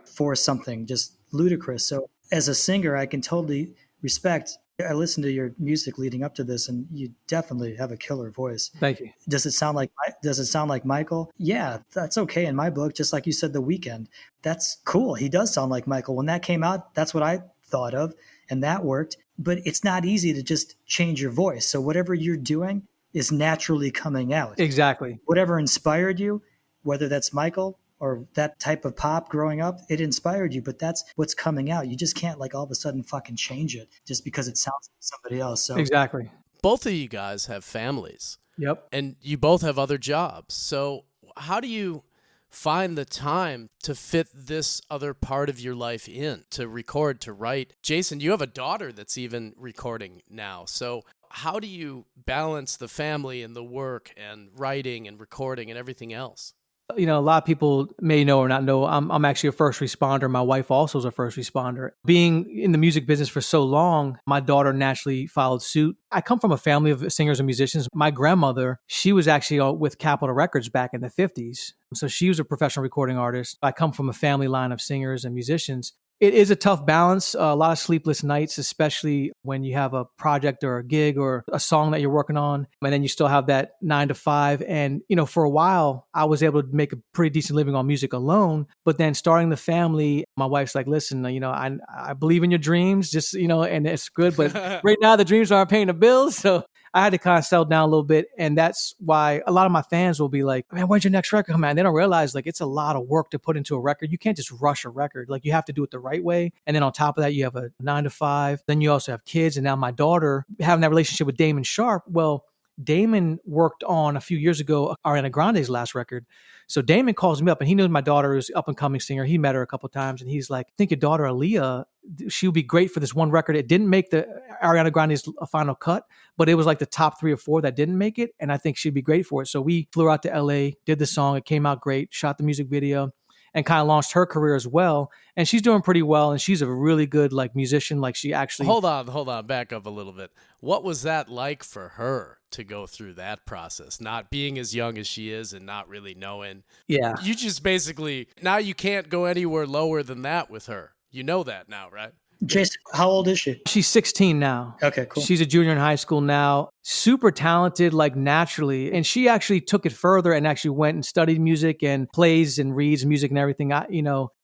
force something just ludicrous. So as a singer, I can totally respect. I listened to your music leading up to this, and you definitely have a killer voice. Thank you. Does it sound like Michael? Yeah, that's okay in my book. Just like you said, The Weeknd, that's cool. He does sound like Michael. When that came out, that's what I thought of, and that worked. But it's not easy to just change your voice. So whatever you're doing is naturally coming out. Exactly. Whatever inspired you, whether that's Michael or that type of pop growing up, it inspired you, but that's what's coming out. You just can't like all of a sudden fucking change it just because it sounds like somebody else. So exactly. Both of you guys have families. Yep. And you both have other jobs. So how do you find the time to fit this other part of your life in, to record, to write? Jason, you have a daughter that's even recording now. So how do you balance the family and the work and writing and recording and everything else? You know, a lot of people may know or not know, I'm actually a first responder. My wife also is a first responder. Being in the music business for so long, my daughter naturally followed suit. I come from a family of singers and musicians. My grandmother, she was actually with Capitol Records back in the 50s. So she was a professional recording artist. I come from a family line of singers and musicians. It is a tough balance, a lot of sleepless nights, especially when you have a project or a gig or a song that you're working on, and then you still have that 9 to 5. And, you know, for a while, I was able to make a pretty decent living on music alone. But then starting the family, my wife's like, listen, you know, I believe in your dreams, just, you know, and it's good. But right now, the dreams aren't paying the bills. So I had to kind of settle down a little bit. And that's why a lot of my fans will be like, man, when's your next record come out? And they don't realize like it's a lot of work to put into a record. You can't just rush a record. Like you have to do it the right way. And then on top of that, you have a 9 to 5. Then you also have kids. And now my daughter having that relationship with Damon Sharpe. Well, Damon worked on a few years ago Ariana Grande's last record. So Damon calls me up and he knows my daughter is up and coming singer. He met her a couple of times and he's like, I think your daughter Aaliyah, she would be great for this one record. It didn't make the Ariana Grande's final cut, but it was like the top 3 or 4 that didn't make it. And I think she'd be great for it. So we flew out to LA, did the song. It came out great, shot the music video and kind of launched her career as well. And she's doing pretty well. And she's a really good like musician. Like she actually... Hold on. Back up a little bit. What was that like for her to go through that process? Not being as young as she is and not really knowing. Yeah. You just basically, now you can't go anywhere lower than that with her. You know that now, right? Jason, how old is she? She's 16 now. Okay, cool. She's a junior in high school now. Super talented, like naturally. And she actually took it further and actually went and studied music and plays and reads music and everything.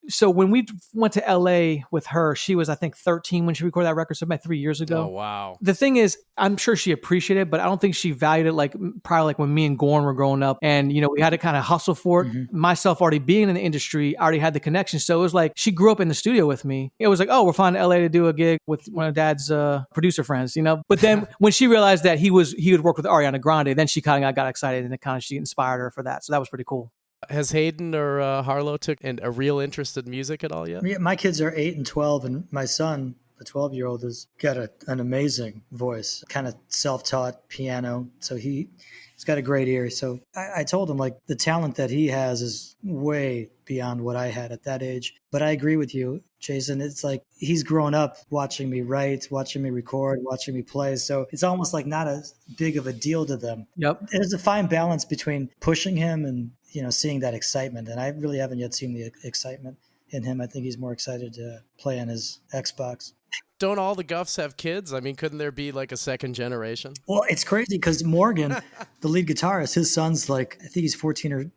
So when we went to LA with her, she was, I think, 13 when she recorded that record. So about 3 years ago. Oh, wow. The thing is, I'm sure she appreciated it, but I don't think she valued it like probably like when me and Goran were growing up and, you know, we had to kind of hustle for it. Mm-hmm. Myself already being in the industry, I already had the connection. So it was like, she grew up in the studio with me. It was like, oh, we're flying to LA to do a gig with one of Dad's producer friends, you know? But then when she realized that he would work with Ariana Grande, then she kind of got excited and it kind of, she inspired her for that. So that was pretty cool. Has Hayden or Harlow took a real interest in music at all yet? Yeah, my kids are 8 and 12, and my son, the 12-year-old, has got an amazing voice, kind of self-taught piano. So he's got a great ear. So I told him, like, the talent that he has is way beyond what I had at that age. But I agree with you, Jason. It's like he's grown up watching me write, watching me record, watching me play. So it's almost like not as big of a deal to them. Yep. There's a fine balance between pushing him and, you know, seeing that excitement. And I really haven't yet seen the excitement in him. I think he's more excited to play on his Xbox. Don't all the Gufs have kids? I mean, couldn't there be like a second generation? Well, it's crazy because Morgan, the lead guitarist, his son's like, I think he's 14,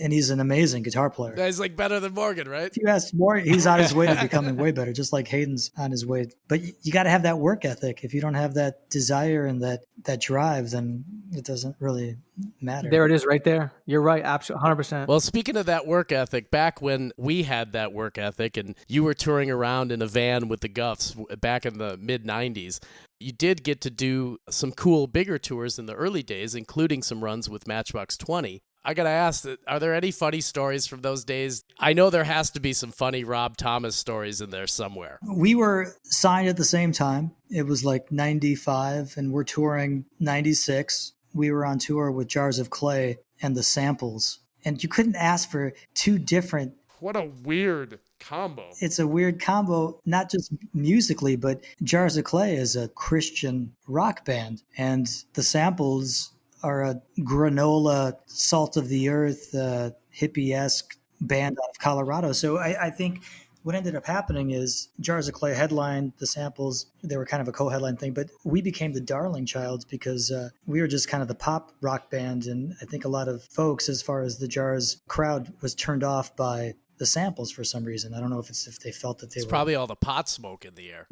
and he's an amazing guitar player. He's like better than Morgan, right? If you ask Morgan, he's on his way to becoming way better, just like Hayden's on his way. But you got to have that work ethic. If you don't have that desire and that drive, then it doesn't really matter. There it is right there. You're right. Absolutely. 100%. Well, speaking of that work ethic, back when we had that work ethic and you were touring around in a van with the Gufs back in the mid-90s, you did get to do some cool bigger tours in the early days, including some runs with Matchbox 20. I got to ask, are there any funny stories from those days? I know there has to be some funny Rob Thomas stories in there somewhere. We were signed at the same time. It was like 95 and we're touring 96. We were on tour with Jars of Clay and the Samples. And you couldn't ask for two different... What a weird combo. It's a weird combo, not just musically, but Jars of Clay is a Christian rock band. And the Samples are a granola, salt of the earth, hippie-esque band out of Colorado. So I think what ended up happening is Jars of Clay headlined the Samples. They were kind of a co-headline thing, but we became the darling childs because we were just kind of the pop rock band. And I think a lot of folks, as far as the Jars crowd, was turned off by the Samples for some reason. I don't know if they felt that they were... It's probably all the pot smoke in the air.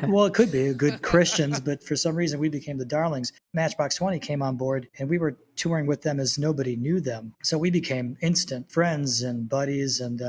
Well, it could be good Christians, but for some reason we became the darlings. Matchbox 20 came on board and we were touring with them as nobody knew them. So we became instant friends and buddies and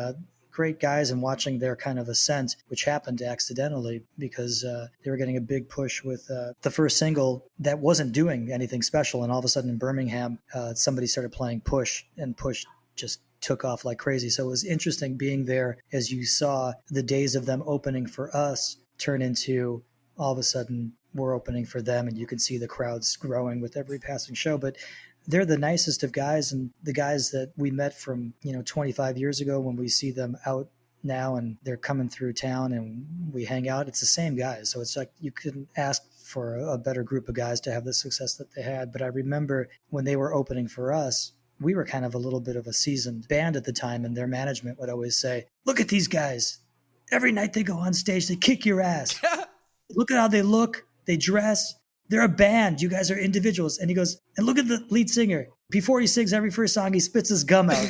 great guys and watching their kind of ascent, which happened accidentally because they were getting a big push with the first single that wasn't doing anything special. And all of a sudden in Birmingham, somebody started playing Push, and Push just took off like crazy. So it was interesting being there as you saw the days of them opening for us turn into all of a sudden we're opening for them, and you can see the crowds growing with every passing show. But they're the nicest of guys, and the guys that we met from 25 years ago, when we see them out now and they're coming through town and we hang out, it's the same guys. So it's like you couldn't ask for a better group of guys to have the success that they had. But I remember when they were opening for us, we were kind of a little bit of a seasoned band at the time, and their management would always say, look at these guys. Every night they go on stage, they kick your ass. Look at how they look, they dress. They're a band. You guys are individuals. And he goes, and look at the lead singer. Before he sings every first song, he spits his gum out.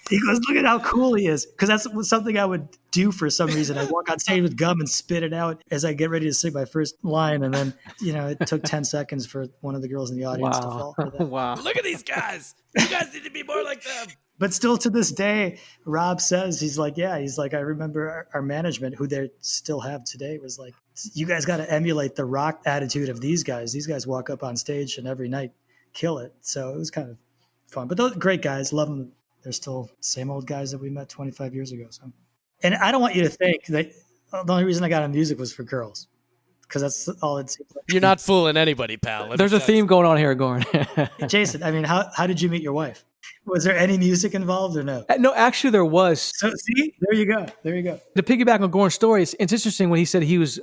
He goes, look at how cool he is. Because that's something I would do for some reason. I walk on stage with gum and spit it out as I get ready to sing my first line. And then, it took 10 seconons for one of the girls in the audience to fall for that. Wow. Look at these guys. You guys need to be more like them. But still to this day, Rob says, he's like, I remember our management, who they still have today, was like, you guys got to emulate the rock attitude of these guys. These guys walk up on stage and every night kill it. So it was kind of fun. But those great guys, love them. They're still same old guys that we met 25 years ago. So, and I don't want you to think that the only reason I got into music was for girls, because that's all it seems like. You're not fooling anybody, pal. There's a theme going on here, Goran. Jason, I mean, how did you meet your wife? Was there any music involved or no? No, actually there was. So see, there you go. To piggyback on Goran's story, it's interesting when he said he was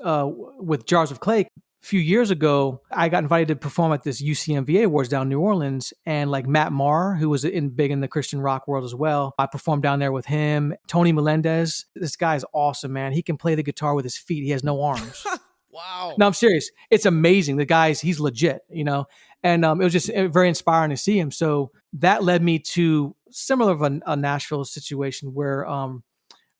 with Jars of Clay. A few years ago, I got invited to perform at this UCMVA Awards down in New Orleans, and like Matt Maher, who was big in the Christian rock world as well, I performed down there with him. Tony Melendez, this guy is awesome, man. He can play the guitar with his feet. He has no arms. Wow. No, I'm serious. It's amazing. The he's legit, and it was just very inspiring to see him. So that led me to similar of a Nashville situation where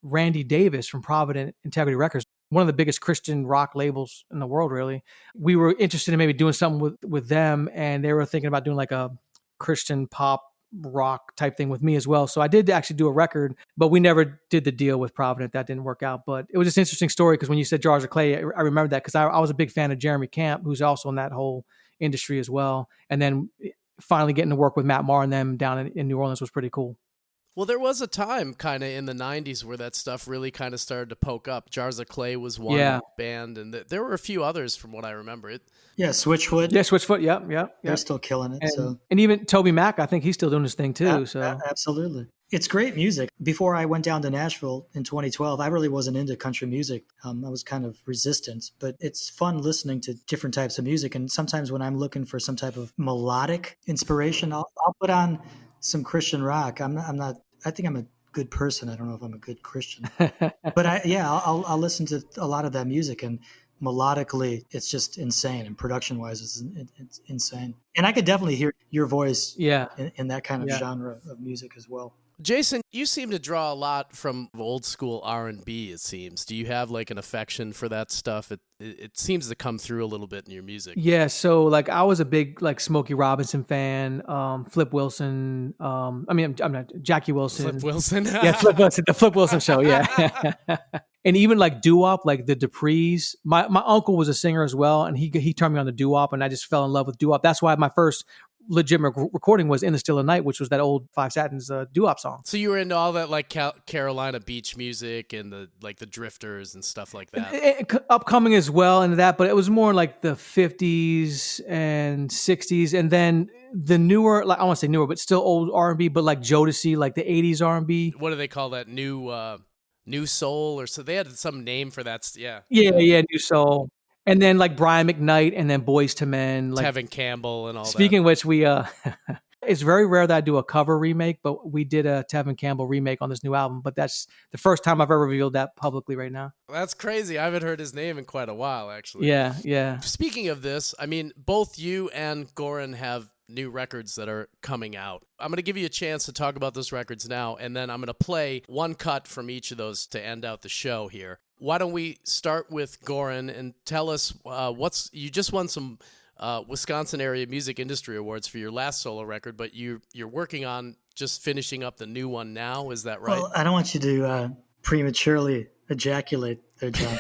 Randy Davis from Provident Integrity Records, one of the biggest Christian rock labels in the world, really. We were interested in maybe doing something with them, and they were thinking about doing like a Christian pop rock type thing with me as well. So I did actually do a record, but we never did the deal with Provident. That didn't work out. But it was just an interesting story because when you said Jars of Clay, I remember that because I was a big fan of Jeremy Camp, who's also in that whole industry as well. And then finally getting to work with Matt Maher and them down in New Orleans was pretty cool. Well, there was a time kind of in the 90s where that stuff really kind of started to poke up. Jars of Clay was one band, and there were a few others from what I remember. Switchfoot. Yeah, Switchfoot, yep. They're still killing it. And even Toby Mac, I think he's still doing his thing too. Absolutely. It's great music. Before I went down to Nashville in 2012, I really wasn't into country music. I was kind of resistant, but it's fun listening to different types of music. And sometimes when I'm looking for some type of melodic inspiration, I'll put on some Christian rock. I think I'm a good person. I don't know if I'm a good Christian, but I'll listen to a lot of that music, and melodically, it's just insane. And production wise, it's insane. And I could definitely hear your voice in that kind of genre of music as well. Jason, you seem to draw a lot from old school R&B, it seems. Do you have like an affection for that stuff? It seems to come through a little bit in your music. Yeah, so like I was a big like Smokey Robinson fan, Flip Wilson, I'm not Jackie Wilson. Flip Wilson? Yeah, Flip Wilson, the Flip Wilson show, yeah. And even like doo-wop, like the Duprees. My uncle was a singer as well, and he turned me on to doo-wop, and I just fell in love with doo-wop. That's why my first legitimate recording was In the Still of Night, which was that old Five Satins doo-wop song. So you were into all that like Carolina beach music and the Drifters and stuff like that. Upcoming as well into that, but it was more like the 50s and 60s, and then the newer, like I want to say newer, but still old R&B, but like Jodeci, like the 80s R&B. What do they call that? New soul, or so they had some name for that. Yeah, new soul. And then like Brian McKnight, and then Boyz II Men, like Tevin Campbell and all that. Speaking of which, we it's very rare that I do a cover remake, but we did a Tevin Campbell remake on this new album. But that's the first time I've ever revealed that publicly right now. That's crazy. I haven't heard his name in quite a while, actually. Yeah. Speaking of this, I mean, both you and Goran have new records that are coming out. I'm going to give you a chance to talk about those records now, and then I'm going to play one cut from each of those to end out the show here. Why don't we start with Goran and tell us you just won some Wisconsin Area Music Industry Awards for your last solo record, but you're working on just finishing up the new one now. Is that right? Well, I don't want you to prematurely ejaculate there, John.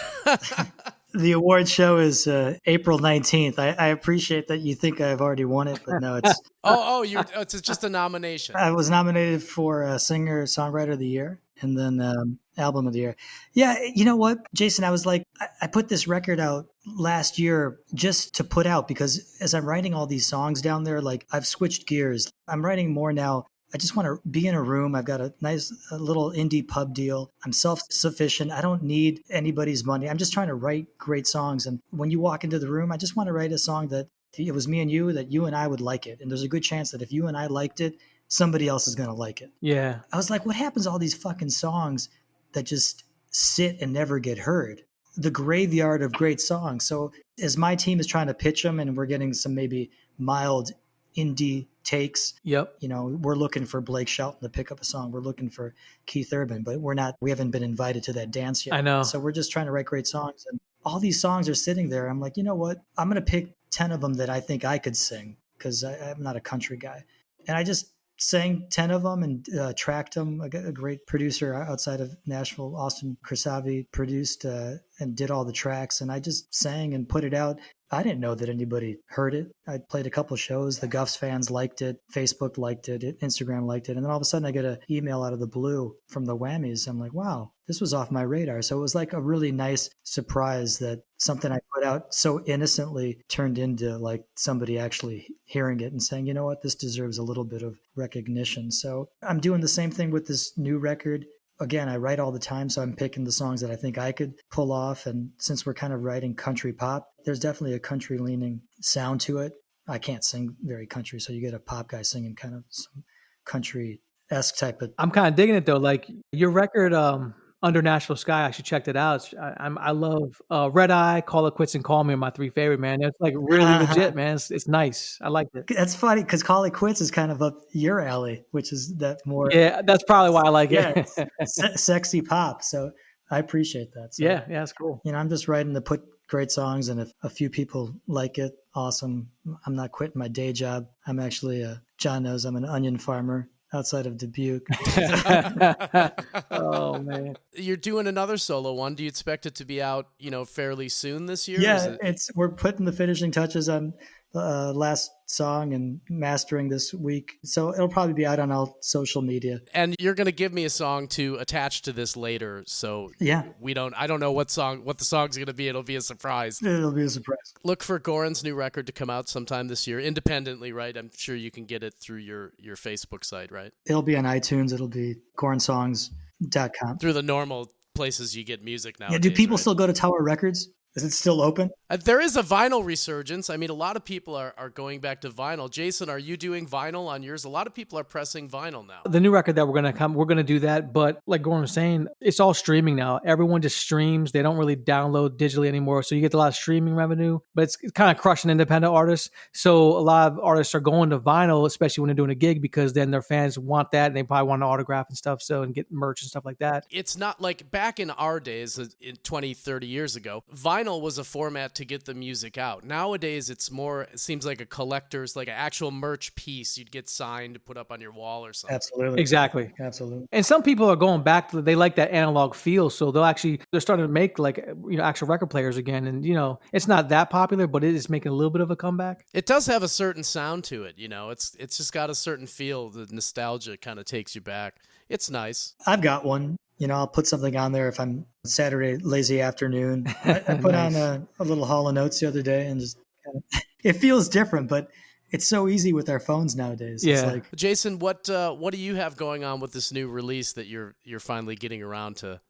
The award show is April 19th. I appreciate that you think I've already won it, but no, it's... It's just a nomination. I was nominated for Singer-Songwriter of the Year and then Album of the Year. Yeah, you know what, Jason? I was like, I put this record out last year just to put out because as I'm writing all these songs down there, like I've switched gears. I'm writing more now. I just want to be in a room. I've got a nice little indie pub deal. I'm self-sufficient. I don't need anybody's money. I'm just trying to write great songs. And when you walk into the room, I just want to write a song that if it was me and you, that you and I would like it. And there's a good chance that if you and I liked it, somebody else is going to like it. Yeah. I was like, what happens to all these fucking songs that just sit and never get heard? The graveyard of great songs. So as my team is trying to pitch them and we're getting some maybe mild indie takes. Yep. You know, we're looking for Blake Shelton to pick up a song. We're looking for Keith Urban, but we haven't been invited to that dance yet. I know. So we're just trying to write great songs. And all these songs are sitting there. I'm like, you know what? I'm going to pick 10 of them that I think I could sing because I'm not a country guy. And I just sang 10 of them and tracked them. A great producer outside of Nashville, Austin Krisavi, produced and did all the tracks. And I just sang and put it out. I didn't know that anybody heard it. I played a couple of shows. The Gufs fans liked it. Facebook liked it. Instagram liked it. And then all of a sudden I get an email out of the blue from the Whammies. I'm like, wow, this was off my radar. So it was like a really nice surprise that something I put out so innocently turned into like somebody actually hearing it and saying, you know what, this deserves a little bit of recognition. So I'm doing the same thing with this new record. Again, I write all the time, so I'm picking the songs that I think I could pull off. And since we're kind of writing country pop, there's definitely a country-leaning sound to it. I can't sing very country, so you get a pop guy singing kind of some country-esque type of... I'm kind of digging it, though. Like, your record, Under Nashville Sky, I should check it out. I love Red Eye, Call It Quits, and Call Me are my three favorite, man. It's like really legit, man. It's nice. I like it. That's funny because Call It Quits is kind of up your alley, which is that more... Yeah, that's probably why I like it. Sexy pop. So I appreciate that. So, yeah, it's cool. You know, I'm just writing to put great songs, and if a few people like it, awesome. I'm not quitting my day job. I'm actually, John knows I'm an onion farmer outside of Dubuque. Oh man, you're doing another solo one. Do you expect it to be out, fairly soon this year? Yeah, we're putting the finishing touches on last song and mastering this week, so it'll probably be out on all social media. And you're going to give me a song to attach to this later, so yeah, I don't know what the song's going to be. It'll be a surprise. It'll be a surprise. Look for Goran's new record to come out sometime this year, independently, right? I'm sure you can get it through your Facebook site, right? It'll be on iTunes. It'll be goransongs.com. Through the normal places you get music now. Yeah, do people still go to Tower Records? Is it still open? There is a vinyl resurgence. I mean, a lot of people are going back to vinyl. Jason, are you doing vinyl on yours? A lot of people are pressing vinyl now. The new record that we're going to do that. But like Goran was saying, it's all streaming now. Everyone just streams. They don't really download digitally anymore. So you get a lot of streaming revenue, but it's kind of crushing independent artists. So a lot of artists are going to vinyl, especially when they're doing a gig, because then their fans want that and they probably want an autograph and stuff. So, and get merch and stuff like that. It's not like back in our days, in 20, 30 years ago, vinyl was a format to get the music out. Nowadays, it seems like a collector's, like an actual merch piece you'd get signed to put up on your wall or something. Absolutely. Exactly. Absolutely. And some people are going back to, they like that analog feel. So they're starting to make actual record players again. And, it's not that popular, but it is making a little bit of a comeback. It does have a certain sound to it. It's just got a certain feel. The nostalgia kind of takes you back. It's nice. I've got one. I'll put something on there if I'm Saturday lazy afternoon. I put Nice. on a little Hall & Oates the other day and just it feels different, but it's so easy with our phones nowadays. Yeah. It's like, Jason, what do you have going on with this new release that you're finally getting around to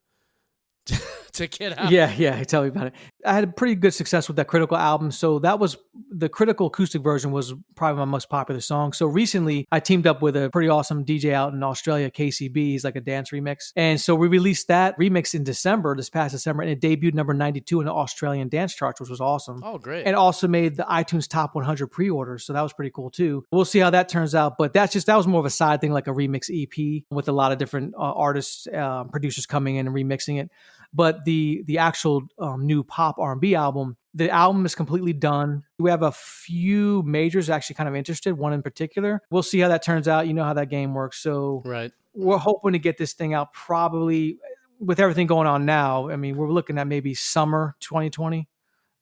get out? Yeah. Tell me about it. I had a pretty good success with that Critical album. So that was the Critical acoustic version was probably my most popular song. So recently I teamed up with a pretty awesome DJ out in Australia, KCB. He's like a dance remix. And so we released that remix in this past December, and it debuted number 92 in the Australian dance charts, which was awesome. Oh, great. And also made the iTunes Top 100 pre-orders. So that was pretty cool too. We'll see how that turns out. But that was more of a side thing, like a remix EP with a lot of different artists, producers coming in and remixing it. But the actual new pop R&B album, The album is completely done. We have a few majors actually kind of interested, one in particular. We'll see how that turns out. You know how that game works. So Right. we're hoping to get this thing out probably with everything going on now. I mean, we're looking at maybe summer 2020.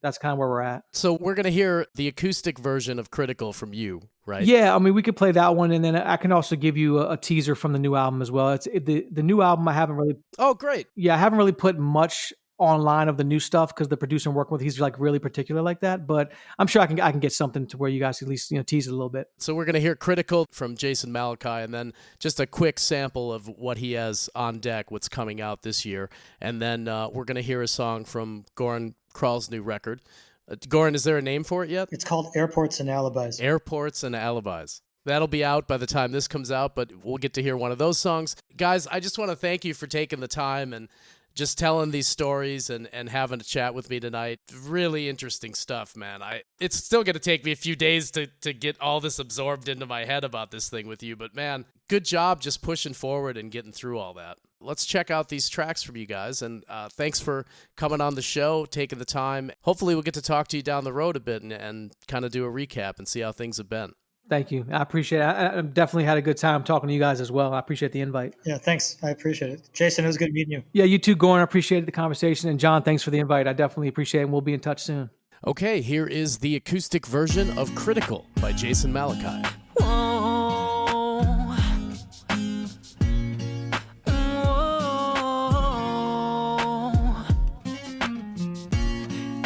That's kind of where we're at. So we're going to hear the acoustic version of Critical from you, right? Yeah, I mean, we could play that one, and then I can also give you a teaser from the new album as well. It's the new album. I haven't really put much online of the new stuff because the producer I'm working with, he's like really particular like that. But I'm sure I can get something to where you guys at least tease it a little bit. So we're going to hear Critical from Jason Malachi, and then just a quick sample of what he has on deck, what's coming out this year, and then we're going to hear a song from Goran Kralj's new record. Goran, is there a name for it yet? It's called Airports and Alibis. Airports and Alibis. That'll be out by the time this comes out, but we'll get to hear one of those songs. Guys, I just want to thank you for taking the time and just telling these stories and having a chat with me tonight. Really interesting stuff, man. It's still going to take me a few days to get all this absorbed into my head about this thing with you, but man, good job just pushing forward and getting through all that. Let's check out these tracks from you guys, and thanks for coming on the show, taking the time. Hopefully we'll get to talk to you down the road a bit and kind of do a recap and see how things have been. Thank you. I appreciate it. I definitely had a good time talking to you guys as well. I appreciate the invite. Yeah, thanks. I appreciate it. Jason, it was good meeting you. Yeah, you too, Goran. I appreciated the conversation. And John, thanks for the invite. I definitely appreciate it, and we'll be in touch soon. Okay, here is the acoustic version of Critical by Jason Malachi.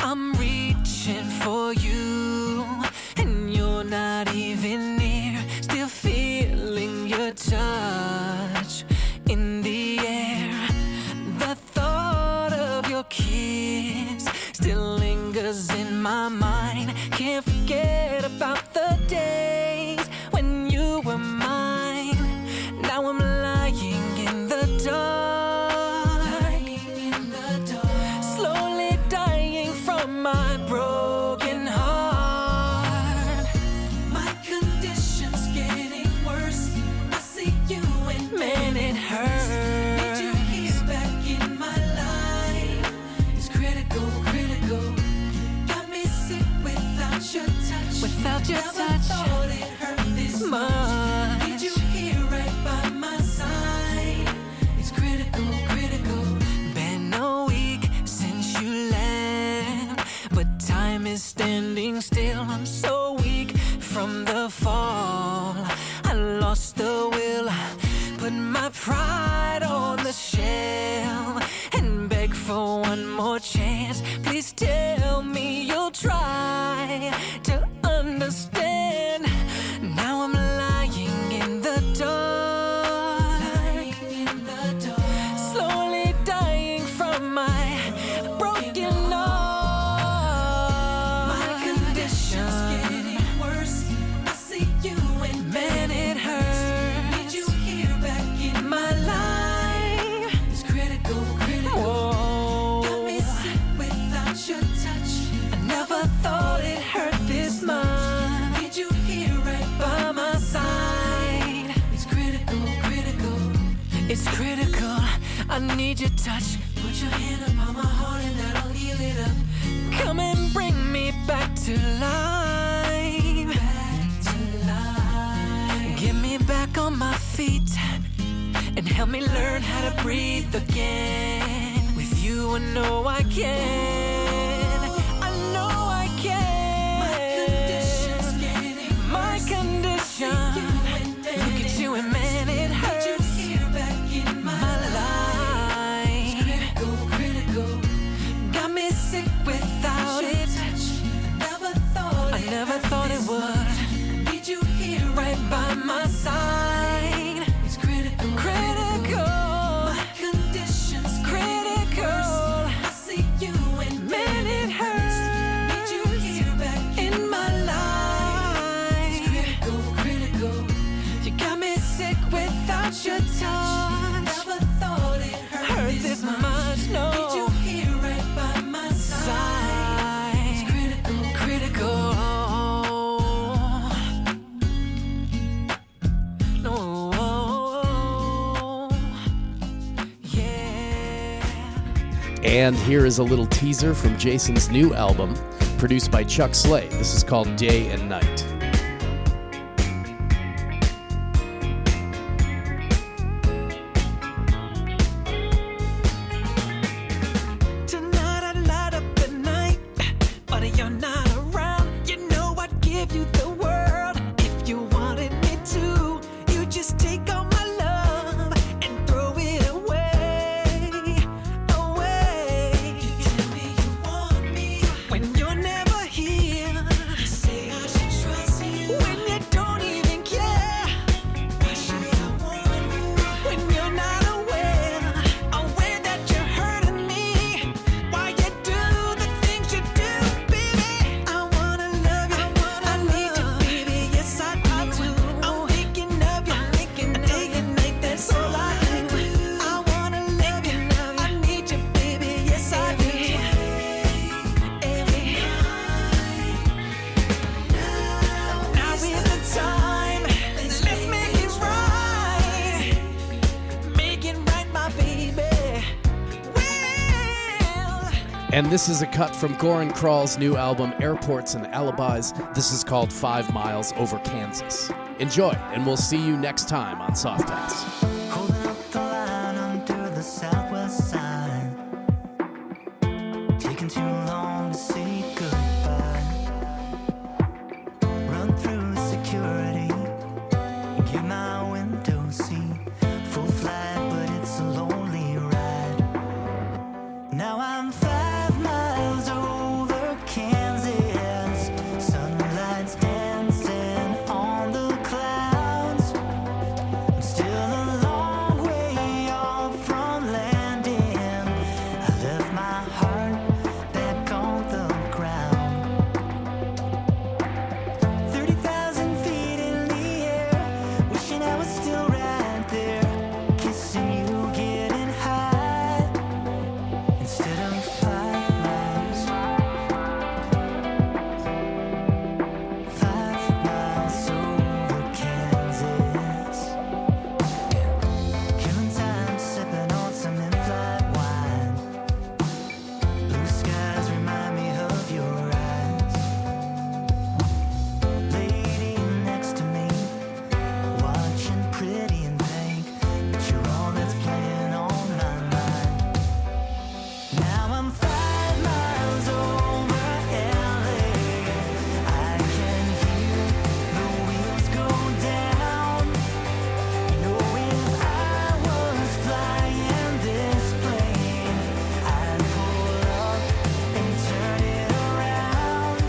I'm reaching for you, and you're not even near. Still feeling your touch in the air. The thought of your kiss still lingers in my mind. Can't forget about the days when you were mine. Now I'm lying in the dark, slowly dying from my broken heart. My condition's getting worse. I see you and man, it hurts. Need you here back in my life. It's critical, critical. Got me sick without your touch. Without your touch, thought it hurt this much. Need you here right by my side. It's critical, critical. Been a week since you left, but time is standing still. I'm so weak from the fall. I lost the will, put my pride on the shelf, and beg for one more chance. Please tell me you'll try to understand. Now I'm lying in the dark, slowly dying from my broken heart. My condition's getting worse. I see you and man, it hurts. Need you here back in my life. It's critical, critical. Whoa. Got me sick without your touch. I never thought it hurt this much. Need you here right by my side. It's critical, critical. It's critical. I need your touch. Put your hand upon my heart and that'll heal it up. Come and bring me back to life. Back to life. Get me back on my feet and help me learn how to breathe again. With you I know I can. I know I can. My condition. Look at you and man, it hurts. My life. Critical, critical. Got me sick without it. I never thought it would. Need you here right by my side. It's critical, critical. My condition's critical. I see you and man, it hurts. Need you here back in my life. It's critical, critical. You got me sick without your touch. Never thought it hurt this much. No. Need you here right by my side. It's critical, critical. No. Yeah. And here is a little teaser from Jason's new album. produced by Chuck Slade. This is called Day and Night. Tonight I light up the night, but you're not around. You know I'd give you the world if you wanted me to. You just take all my love and throw it away, away. You tell me you want me when you're never here. You say I should trust you when you don't even care. Why should I want you when you're not aware that you're hurting me? Why you do the things you do, baby? I wanna love you, I need you, baby. Yes, I do. I'm thinking of you, day and night. That's all I do. I wanna love you, I need you, baby. Yes, I do. Every night. Now is the time. Let's make it right. Make it right, my baby. Well. And this is a cut from Goran Kralj's new album, Airports and Alibis. This is called 5 Miles Over Kansas. Enjoy, and we'll see you next time on Soft Pass. Holding up the line under the southwest side. Taking too long to say goodbye. Run through security. Get my window seat. Full flight, but it's a lonely ride. Now I'm 5 miles over Kansas. Sunlight's dancing on the clouds. I'm still a long way off from landing. I left my heart back on the ground. 30,000 feet in the air, wishing I was still right there, kissing you, getting high instead of 5 miles. 5 miles over Kansas. Killing time, sipping on some in-flight wine. Blue skies remind me of your eyes. Lady next to me, watching pretty in pink, but you're all that's playing on my mind. Now I'm 5 miles over LA. I can hear the wheels go down. You know, if I was flying this plane, I'd pull up and turn it around.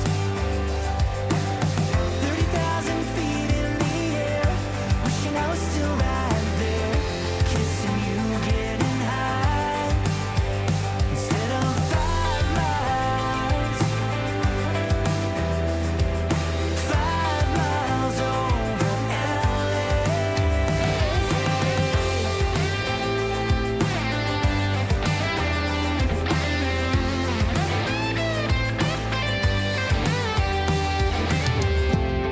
30,000 feet in the air, wishing I was still right there, kissing you, getting high instead of 5 miles. 5 miles over LA.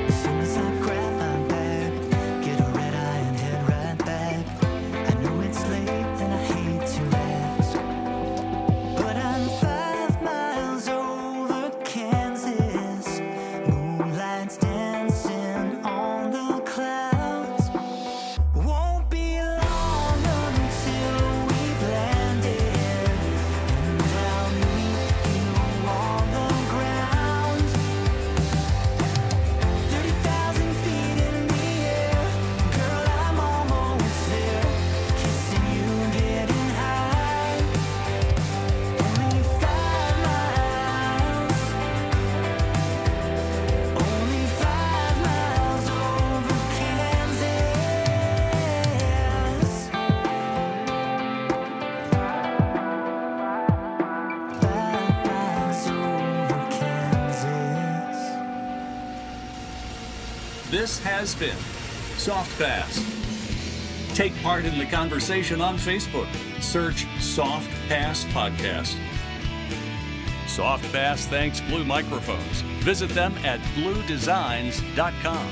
As soon as I grab my bag, get a red eye and head right back. I know it's late and I hate to ask, but I'm 5 miles over Kansas. Moonlight's dancing on the clouds. Won't be long until we've landed, and I'll meet you on the ground. 30,000 feet in the air, girl, I'm almost there, kissing you, getting high. Only 5 miles, only 5 miles over Kansas. 5 miles over Kansas. This has been Soft Pass. Take part in the conversation on Facebook. Search Soft Pass Podcast. Soft Pass thanks Blue Microphones. Visit them at bluedesigns.com.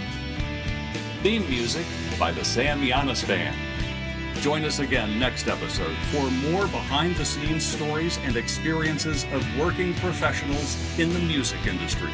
Theme music by the Sam Yanis Band. Join us again next episode for more behind-the-scenes stories and experiences of working professionals in the music industry.